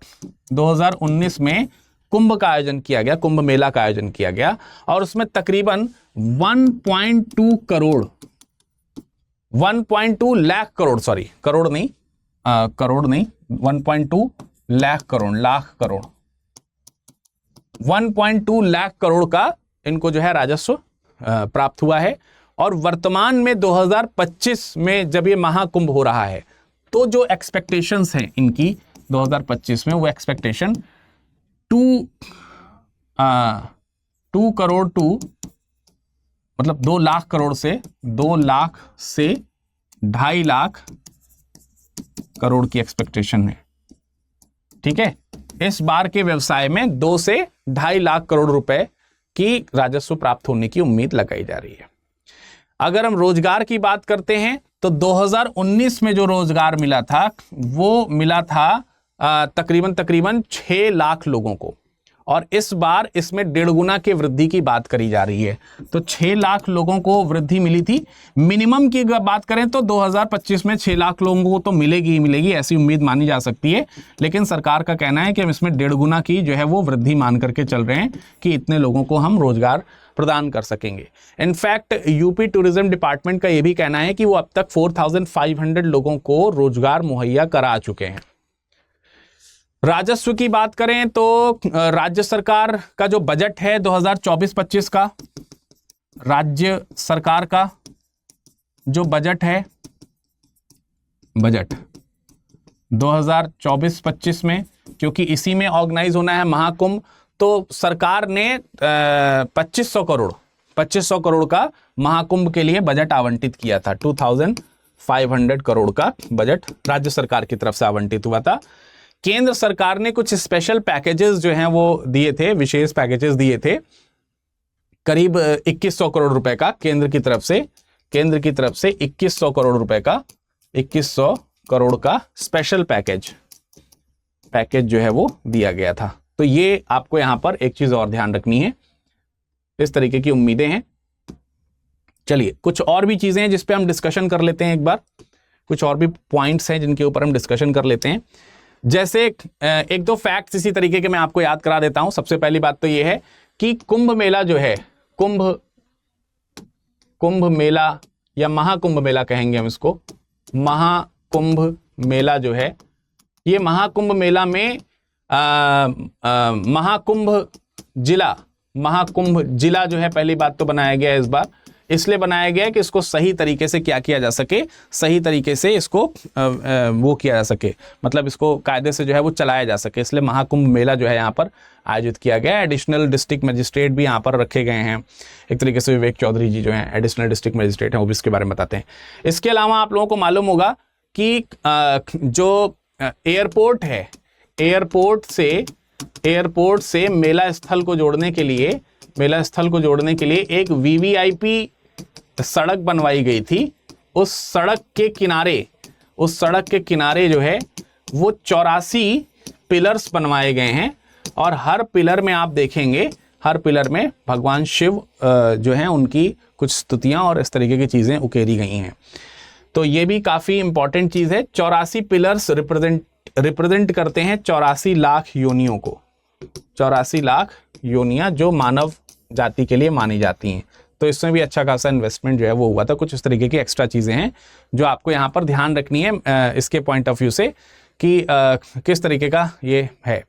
2019 में कुंभ का आयोजन किया गया, कुंभ मेला का आयोजन किया गया, और उसमें तकरीबन 1.2 करोड़, 1.2 लाख करोड़, सॉरी करोड़ नहीं, 1.2 लाख करोड़, 1.2 लाख करोड़ का इनको जो है राजस्व प्राप्त हुआ है। और वर्तमान में 2025 में जब ये महाकुंभ हो रहा है तो जो एक्सपेक्टेशंस हैं इनकी 2025 में, वो एक्सपेक्टेशन 2 करोड़ टू मतलब 2 लाख करोड़ से 2 लाख से 2.5 लाख करोड़ की एक्सपेक्टेशन है, ठीक है। इस बार के व्यवसाय में 2 से 2.5 लाख करोड़ रुपए की राजस्व प्राप्त होने की उम्मीद लगाई जा रही है। अगर हम रोजगार की बात करते हैं तो 2019 में जो रोजगार मिला था वो मिला था तकरीबन 6 लाख लोगों को, और इस बार इसमें 1.5 गुना की वृद्धि की बात करी जा रही है। तो 6 लाख लोगों को वृद्धि मिली थी। मिनिमम की बात करें तो 2025 में 6 लाख लोगों को तो मिलेगी ही मिलेगी, ऐसी उम्मीद मानी जा सकती है। लेकिन सरकार का कहना है कि हम इसमें 1.5 गुना की जो है वो वृद्धि मान करके चल रहे हैं कि इतने लोगों को हम रोजगार प्रदान कर सकेंगे। इनफैक्ट यूपी टूरिज्म डिपार्टमेंट का यह भी कहना है कि वो अब तक 4500 लोगों को रोजगार मुहैया करा चुके हैं। राजस्व की बात करें तो राज्य सरकार का जो बजट है 2024-25 का, राज्य सरकार का जो बजट है, बजट 2024-25 में, क्योंकि इसी में ऑर्गेनाइज होना है महाकुंभ, तो सरकार ने 2500 करोड़ का महाकुंभ के लिए बजट आवंटित किया था। 2500 करोड़ का बजट राज्य सरकार की तरफ से आवंटित हुआ था। केंद्र सरकार ने कुछ स्पेशल पैकेजेस जो हैं वो दिए थे, विशेष पैकेजेस दिए थे, करीब 2100 करोड़ रुपए का केंद्र की तरफ से 2100 करोड़ रुपए का 2100 करोड़ का स्पेशल पैकेज पैकेज जो है वो दिया गया था। तो ये आपको यहाँ पर एक चीज और ध्यान रखनी है, इस तरीके की उम्मीदें हैं। चलिए कुछ और भी चीजें हैं जिस पे हम डिस्कशन कर लेते हैं एक बार, कुछ और भी पॉइंट्स हैं जिनके ऊपर हम डिस्कशन कर लेते हैं। जैसे एक दो फैक्ट्स इसी तरीके के मैं आपको याद करा देता हूं। सबसे पहली बात तो ये है कि कुंभ मेला जो है, कुंभ मेला या महाकुंभ मेला कहेंगे हम इसको, महाकुंभ मेला जो है, ये महाकुंभ मेला में महाकुंभ जिला जो है, पहली बात तो बनाया गया है इस बार, इसलिए बनाया गया है कि इसको सही तरीके से क्या किया जा सके, सही तरीके से इसको वो किया जा सके, मतलब इसको कायदे से जो है वो चलाया जा सके, इसलिए महाकुंभ मेला जो है यहाँ पर आयोजित किया गया है। एडिशनल डिस्ट्रिक्ट मजिस्ट्रेट भी यहाँ पर रखे गए हैं, एक तरीके से विवेक चौधरी जी जो हैं एडिशनल डिस्ट्रिक्ट मजिस्ट्रेट हैं, वो भी इसके बारे में बताते हैं। इसके अलावा आप लोगों को मालूम होगा कि जो एयरपोर्ट है, एयरपोर्ट से मेला स्थल को जोड़ने के लिए एक वीवीआईपी सड़क बनवाई गई थी। उस सड़क के किनारे जो है वो 84 पिलर्स बनवाए गए हैं, और हर पिलर में आप देखेंगे, हर पिलर में भगवान शिव जो हैं उनकी कुछ स्तुतियां और इस तरीके की चीजें उकेरी गई हैं। तो ये भी काफी इंपॉर्टेंट चीज है। 84 पिलर्स रिप्रेजेंट करते हैं 84 लाख योनियों को, 84 लाख योनियां जो मानव जाति के लिए मानी जाती हैं। तो इसमें भी अच्छा खासा इन्वेस्टमेंट जो है वो हुआ था। कुछ इस तरीके की एक्स्ट्रा चीजें हैं जो आपको यहाँ पर ध्यान रखनी है इसके पॉइंट ऑफ व्यू से कि किस तरीके का ये है।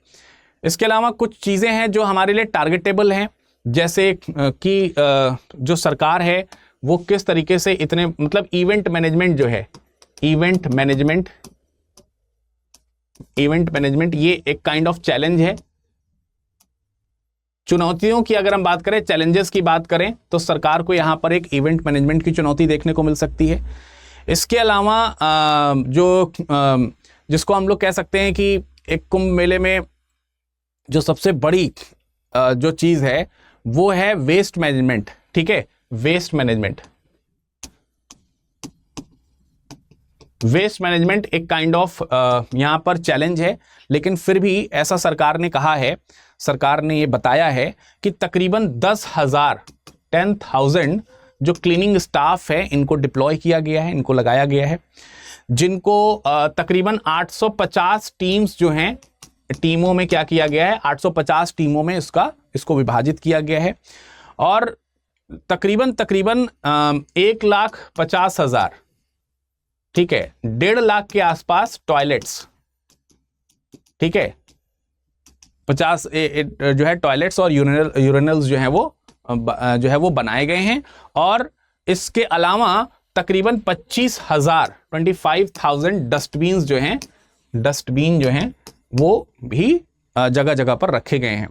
इसके अलावा कुछ चीजें हैं जो हमारे लिए टारगेटेबल हैं, जैसे कि जो सरकार है वो किस तरीके से इतने, मतलब इवेंट मैनेजमेंट जो है, इवेंट मैनेजमेंट ये एक काइंड ऑफ चैलेंज है। चुनौतियों की अगर हम बात करें, चैलेंजेस की बात करें, तो सरकार को यहां पर एक इवेंट मैनेजमेंट की चुनौती देखने को मिल सकती है। इसके अलावा जिसको हम लोग कह सकते हैं कि एक कुंभ मेले में जो सबसे बड़ी जो चीज है वो है वेस्ट मैनेजमेंट। ठीक है, वेस्ट मैनेजमेंट एक काइंड ऑफ यहां पर चैलेंज है, लेकिन फिर भी ऐसा सरकार ने कहा है, सरकार ने ये बताया है कि तकरीबन 10,000 जो क्लीनिंग स्टाफ है इनको डिप्लॉय किया गया है, इनको लगाया गया है, जिनको तकरीबन 850 टीम्स जो हैं, टीमों में क्या किया गया है, 850 टीमों में इसको विभाजित किया गया है, और तकरीबन 1,50,000, ठीक है, 1.5 लाख के आसपास टॉयलेट्स, ठीक है, 50 जो है टॉयलेट्स और यूरिनल्स जो है वो बनाए गए हैं। और इसके अलावा तकरीबन 25,000 डस्टबिन जो हैं वो भी जगह जगह पर रखे गए हैं।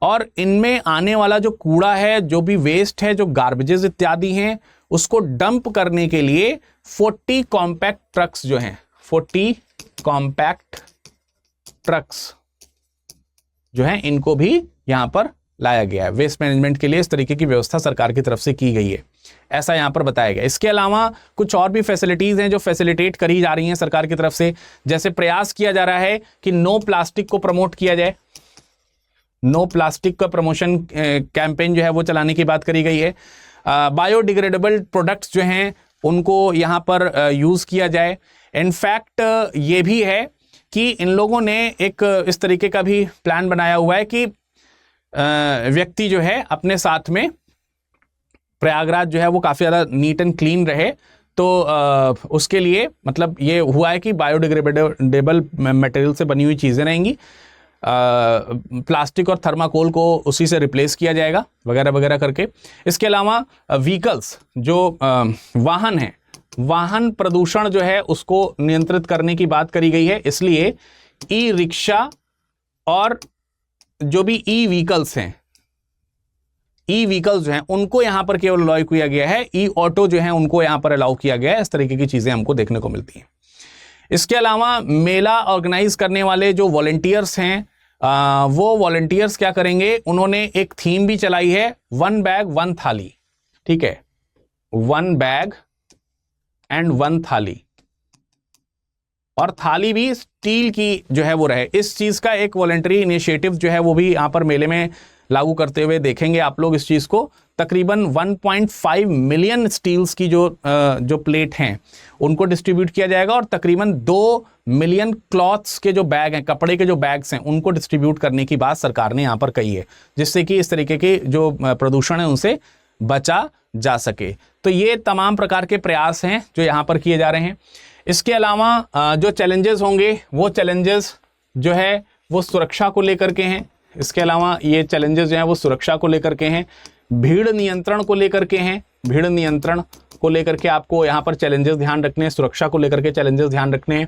और इनमें आने वाला जो कूड़ा है, जो भी वेस्ट है, जो गार्बेजेस इत्यादि हैं, उसको डंप करने के लिए 40 कॉम्पैक्ट ट्रक्स जो हैं, 40 कॉम्पैक्ट ट्रक्स जो हैं, इनको भी यहां पर लाया गया है। वेस्ट मैनेजमेंट के लिए इस तरीके की व्यवस्था सरकार की तरफ से की गई है, ऐसा यहां पर बताया गया। इसके अलावा कुछ और भी फैसिलिटीज हैं जो फैसिलिटेट करी जा रही हैं सरकार की तरफ से, जैसे प्रयास किया जा रहा है कि नो प्लास्टिक को प्रमोट किया जाए, नो प्लास्टिक का प्रमोशन कैंपेन जो है वो चलाने की बात करी गई है। बायोडिग्रेडेबल प्रोडक्ट्स जो हैं उनको यहाँ पर यूज किया जाए। इनफैक्ट ये भी है कि इन लोगों ने एक इस तरीके का भी प्लान बनाया हुआ है कि व्यक्ति जो है अपने साथ में, प्रयागराज जो है वो काफी ज्यादा नीट एंड क्लीन रहे, तो उसके लिए मतलब ये हुआ है कि बायोडिग्रेडेबल मटेरियल से बनी हुई चीजें रहेंगी, प्लास्टिक और थर्माकोल को उसी से रिप्लेस किया जाएगा वगैरह वगैरह करके। इसके अलावा व्हीकल्स, जो वाहन हैं, वाहन प्रदूषण जो है उसको नियंत्रित करने की बात करी गई है, इसलिए ई रिक्शा और जो भी ई व्हीकल्स जो हैं उनको यहां पर केवल अलाउ किया गया है, ई ऑटो जो हैं उनको यहां पर अलाउ किया गया है। इस तरीके की चीजें हमको देखने को मिलती हैं। इसके अलावा मेला ऑर्गेनाइज करने वाले जो वॉलंटियर्स हैं, वो वॉलंटियर्स क्या करेंगे, उन्होंने एक थीम भी चलाई है, 1 बैग 1 थाली। ठीक है, 1 बैग एंड 1 थाली। और थाली भी स्टील की जो है वो रहे। इस चीज़ का एक वॉलंटरी इनिशिएटिव जो है वो भी यहाँ पर मेले में लागू करते हुए देखेंगे आप लोग इस चीज़ को। तकरीबन 1.5 मिलियन स्टील्स की जो प्लेट हैं उनको डिस्ट्रीब्यूट किया जाएगा और तकरीबन 2 मिलियन क्लॉथ्स के जो बैग हैं, कपड़े के जो बैग्स हैं, उनको डिस्ट्रीब्यूट करने की बात सरकार ने यहाँ पर कही है, जिससे कि इस तरीके के जो प्रदूषण है उनसे बचा जा सके। तो ये तमाम प्रकार के प्रयास हैं जो यहाँ पर किए जा रहे हैं। इसके अलावा जो चैलेंजेस होंगे वो चैलेंजेस जो है वो सुरक्षा को लेकर के हैं। इसके अलावा ये चैलेंजेस जो हैं वो सुरक्षा को लेकर के हैं, भीड़ नियंत्रण को लेकर के हैं। भीड़ नियंत्रण को लेकर के आपको यहाँ पर चैलेंजेस ध्यान रखने हैं, सुरक्षा को लेकर के चैलेंजेस ध्यान रखने हैं।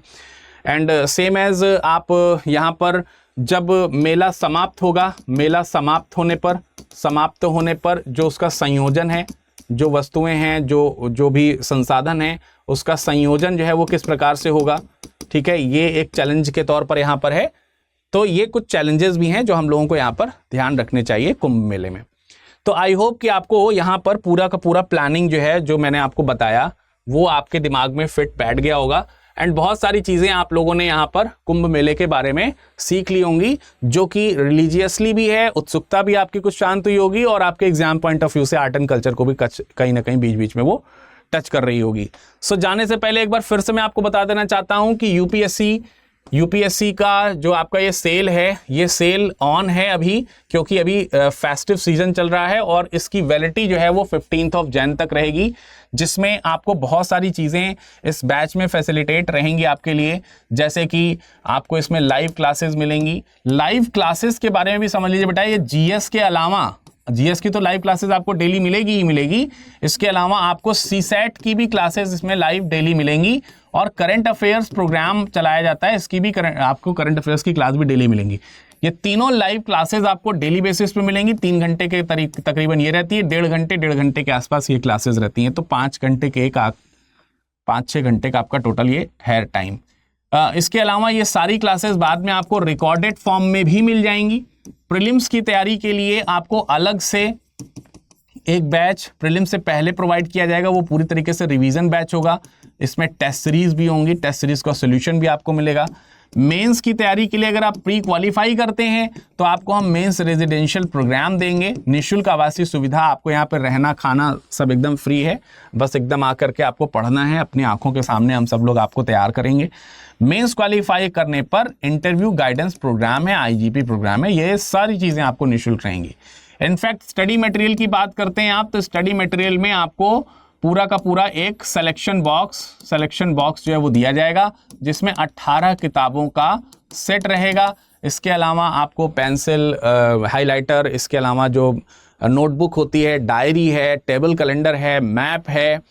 एंड सेम एज आप यहाँ पर जब मेला समाप्त होगा, मेला समाप्त होने पर जो उसका संयोजन है, जो वस्तुएं हैं, जो भी संसाधन हैं, उसका संयोजन जो है वो किस प्रकार से होगा, ठीक है, ये एक चैलेंज के तौर पर यहाँ पर है। तो ये कुछ चैलेंजेस भी हैं जो हम लोगों को यहाँ पर ध्यान रखने चाहिए कुंभ मेले में। तो आई होप कि आपको यहाँ पर पूरा का पूरा प्लानिंग जो है, जो मैंने आपको बताया, वो आपके दिमाग में फिट बैठ गया होगा। एंड बहुत सारी चीज़ें आप लोगों ने यहाँ पर कुंभ मेले के बारे में सीख ली होंगी, जो कि रिलीजियसली भी है, उत्सुकता भी आपकी कुछ शांत हुई होगी और आपके एग्जाम पॉइंट ऑफ व्यू से आर्ट एंड कल्चर को भी कहीं ना कहीं बीच बीच में वो टच कर रही होगी। सो जाने से पहले एक बार फिर से मैं आपको बता देना चाहता हूँ कि यूपीएससी का जो आपका ये सेल है, ये सेल ऑन है अभी, क्योंकि अभी फेस्टिव सीजन चल रहा है और इसकी वैलिडिटी जो है वो 15 जैन तक रहेगी, जिसमें आपको बहुत सारी चीज़ें इस बैच में फैसिलिटेट रहेंगी आपके लिए। जैसे कि आपको इसमें लाइव क्लासेस मिलेंगी। लाइव क्लासेस के बारे में भी समझ लीजिए बेटा, ये जीएस के अलावा, जीएस की तो लाइव क्लासेस आपको डेली मिलेगी ही मिलेगी, इसके अलावा आपको सीसैट की भी क्लासेस इसमें लाइव डेली मिलेंगी और करंट अफेयर्स प्रोग्राम चलाया जाता है, इसकी भी आपको करंट अफेयर्स की क्लास भी डेली मिलेंगी। ये तीनों लाइव क्लासेस आपको डेली बेसिस पे मिलेंगी। 3 घंटे के तकरीबन ये रहती है, 1.5 घंटे के आसपास ये क्लासेस रहती हैं। तो 5 घंटे के 5-6 घंटे का आपका टोटल ये है टाइम। इसके अलावा ये सारी क्लासेस बाद में आपको रिकॉर्डेड फॉर्म में भी मिल जाएंगी। प्रीलिम्स की तैयारी के लिए आपको अलग से एक बैच प्रीलिम्स से पहले प्रोवाइड किया जाएगा, वो पूरी तरीके से रिवीजन बैच होगा। इसमें टेस्ट सीरीज भी होंगी, टेस्ट सीरीज का सॉल्यूशन भी आपको मिलेगा। मेंस की तैयारी के लिए अगर आप प्री क्वालिफाई करते हैं तो आपको हम मेंस रेजिडेंशियल प्रोग्राम देंगे, निःशुल्क आवासीय सुविधा, आपको यहाँ पर रहना खाना सब एकदम फ्री है, बस एकदम आकर के आपको पढ़ना है, अपनी आंखों के सामने हम सब लोग आपको तैयार करेंगे। मेंस क्वालिफाई करने पर इंटरव्यू गाइडेंस प्रोग्राम है, आईजीपी प्रोग्राम है, ये सारी चीज़ें आपको निःशुल्क रहेंगी। इनफैक्ट स्टडी मटेरियल की बात करते हैं आप, तो स्टडी मटेरियल में आपको पूरा का पूरा एक सिलेक्शन बॉक्स जो है वो दिया जाएगा, जिसमें 18 किताबों का सेट रहेगा। इसके अलावा आपको पेंसिल, हाइलाइटर, इसके अलावा जो नोटबुक होती है, डायरी है, टेबल कैलेंडर है, मैप है,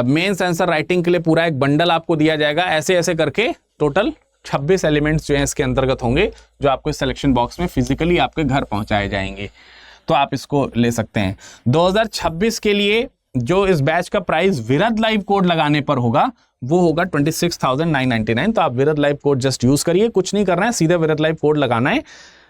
मेंस आंसर राइटिंग के लिए पूरा एक बंडल आपको दिया जाएगा। ऐसे ऐसे करके टोटल 26 एलिमेंट्स जो हैं इसके अंतर्गत होंगे, जो आपको इस सिलेक्शन बॉक्स में फिजिकली आपके घर पहुंचाए जाएंगे। तो आप इसको ले सकते हैं। 2026 के लिए जो इस बैच का प्राइस विरद लाइव कोड लगाने पर होगा वो होगा 26,999। तो आप विरद लाइव कोड जस्ट यूज करिए, कुछ नहीं करना है, सीधा विरद लाइव कोड लगाना है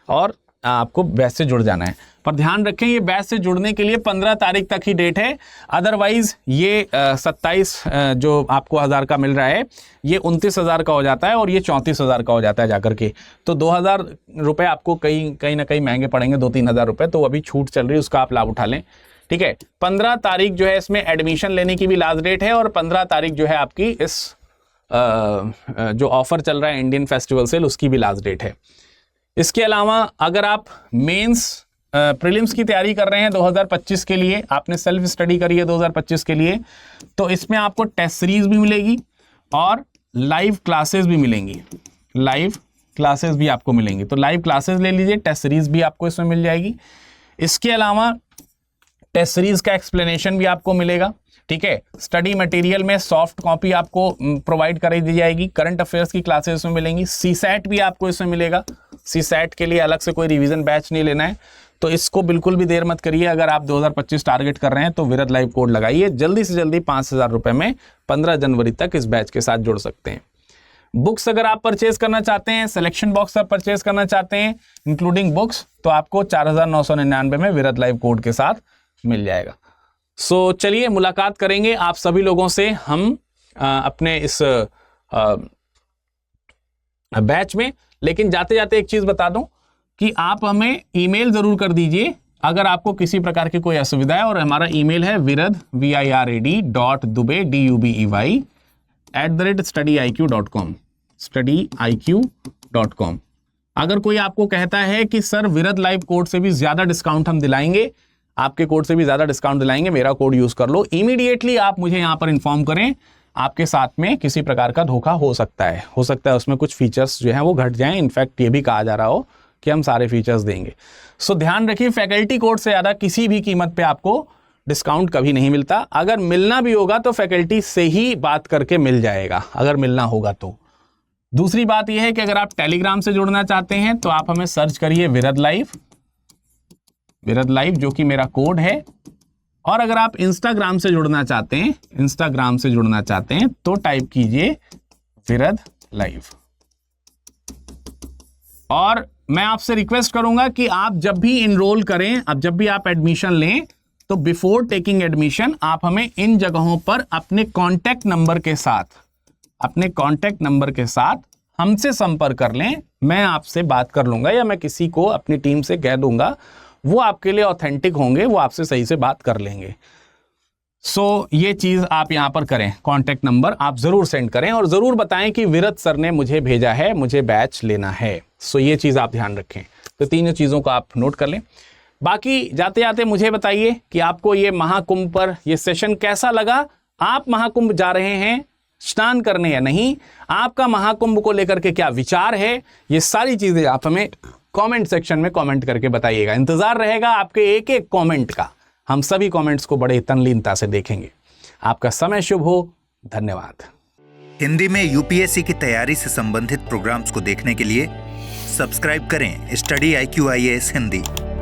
और आपको बैच से जुड़ जाना है। पर ध्यान रखें, ये बैच से जुड़ने के लिए 15 तारीख तक ही डेट है, अदरवाइज ये 27 जो आपको 1000 का मिल रहा है, ये 29,000 का हो जाता है और ये 34,000 का हो जाता है जाकर के। तो 2,000 रुपये आपको कहीं ना कहीं महंगे पड़ेंगे, 2-3 हज़ार रुपये। तो अभी छूट चल रही है, उसका आप लाभ उठा लें, ठीक है। 15 तारीख जो है इसमें एडमिशन लेने की भी लास्ट डेट है और 15 तारीख जो है आपकी इस जो ऑफर चल रहा है इंडियन फेस्टिवल सेल, उसकी भी लास्ट डेट है। इसके अलावा अगर आप मेंस प्रीलिम्स की तैयारी कर रहे हैं 2025 के लिए, आपने सेल्फ स्टडी करी है 2025 के लिए, तो इसमें आपको टेस्ट सीरीज भी मिलेगी और लाइव क्लासेस भी मिलेंगी, लाइव क्लासेस भी आपको मिलेंगी। तो लाइव क्लासेस ले लीजिए, टेस्ट सीरीज भी आपको इसमें मिल जाएगी। इसके अलावा टेस्ट सीरीज का एक्सप्लेनेशन भी आपको मिलेगा, ठीक है। स्टडी मटेरियल में सॉफ्ट कॉपी आपको प्रोवाइड कराई दी जाएगी। करंट अफेयर्स की क्लासेस इसमें मिलेंगी। सीसैट भी आपको इसमें मिलेगा। सीसैट के लिए अलग से कोई रिवीजन बैच नहीं लेना है, तो इसको बिल्कुल भी देर मत करिए। अगर आप 2025 टारगेट कर रहे हैं तो विरद लाइव कोड लगाइए, जल्दी से जल्दी 5,000 रुपये में 15 जनवरी तक इस बैच के साथ जुड़ सकते हैं। बुक्स अगर आप परचेज करना चाहते हैं, सिलेक्शन बॉक्स आप परचेज करना चाहते हैं इंक्लूडिंग बुक्स, तो आपको 4,999 में विरद लाइव कोड के साथ मिल जाएगा। सो चलिए मुलाकात करेंगे आप सभी लोगों से हम अपने इस बैच में। लेकिन जाते जाते एक चीज बता दूं कि आप हमें ईमेल जरूर कर दीजिए अगर आपको किसी प्रकार की कोई असुविधा है। और हमारा ईमेल है virad virad.dubey@studiiq.com studiiq.com। अगर कोई आपको कहता है कि सर विरद लाइव कोड से भी ज्यादा डिस्काउंट हम दिलाएंगे, आपके कोड से भी ज्यादा डिस्काउंट दिलाएंगे, मेरा कोड यूज कर लो, इमीडिएटली आप मुझे यहां पर इन्फॉर्म करें। आपके साथ में किसी प्रकार का धोखा हो सकता है उसमें कुछ फीचर्स जो हैं वो घट जाएं। इनफैक्ट ये भी कहा जा रहा हो कि हम सारे फीचर्स देंगे। सो ध्यान रखिए, फैकल्टी कोड से ज्यादा किसी भी कीमत पे आपको डिस्काउंट कभी नहीं मिलता। अगर मिलना भी होगा तो फैकल्टी से ही बात करके मिल जाएगा, अगर मिलना होगा तो। दूसरी बात यह है कि अगर आप टेलीग्राम से जुड़ना चाहते हैं तो आप हमें सर्च करिए विरद लाइव जो कि मेरा कोड है। और अगर आप इंस्टाग्राम से जुड़ना चाहते हैं तो टाइप कीजिए विरद लाइव। और मैं आपसे रिक्वेस्ट करूंगा कि आप जब भी इनरोल करें, अब जब भी आप एडमिशन लें, तो बिफोर टेकिंग एडमिशन आप हमें इन जगहों पर अपने कांटेक्ट नंबर के साथ हमसे संपर्क कर लें। मैं आपसे बात कर लूंगा या मैं किसी को अपनी टीम से कह दूंगा, वो आपके लिए ऑथेंटिक होंगे, वो आपसे सही से बात कर लेंगे। सो ये चीज आप यहां पर करें, कांटेक्ट नंबर आप जरूर सेंड करें और जरूर बताएं कि विरद सर ने मुझे भेजा है, मुझे बैच लेना है। सो ये चीज आप ध्यान रखें। तो तीनों चीजों को आप नोट कर लें। बाकी जाते जाते मुझे बताइए कि आपको ये महाकुंभ पर ये सेशन कैसा लगा। आप महाकुंभ जा रहे हैं स्नान करने या नहीं, आपका महाकुंभ को लेकर के क्या विचार है, ये सारी चीजें आप हमें कमेंट सेक्शन में कमेंट करके बताइएगा। इंतजार रहेगा आपके एक एक कमेंट का। हम सभी कमेंट्स को बड़े तल्लीनता से देखेंगे। आपका समय शुभ हो। धन्यवाद। हिंदी में यूपीएससी की तैयारी से संबंधित प्रोग्राम्स को देखने के लिए सब्सक्राइब करें स्टडी IQ IAS हिंदी।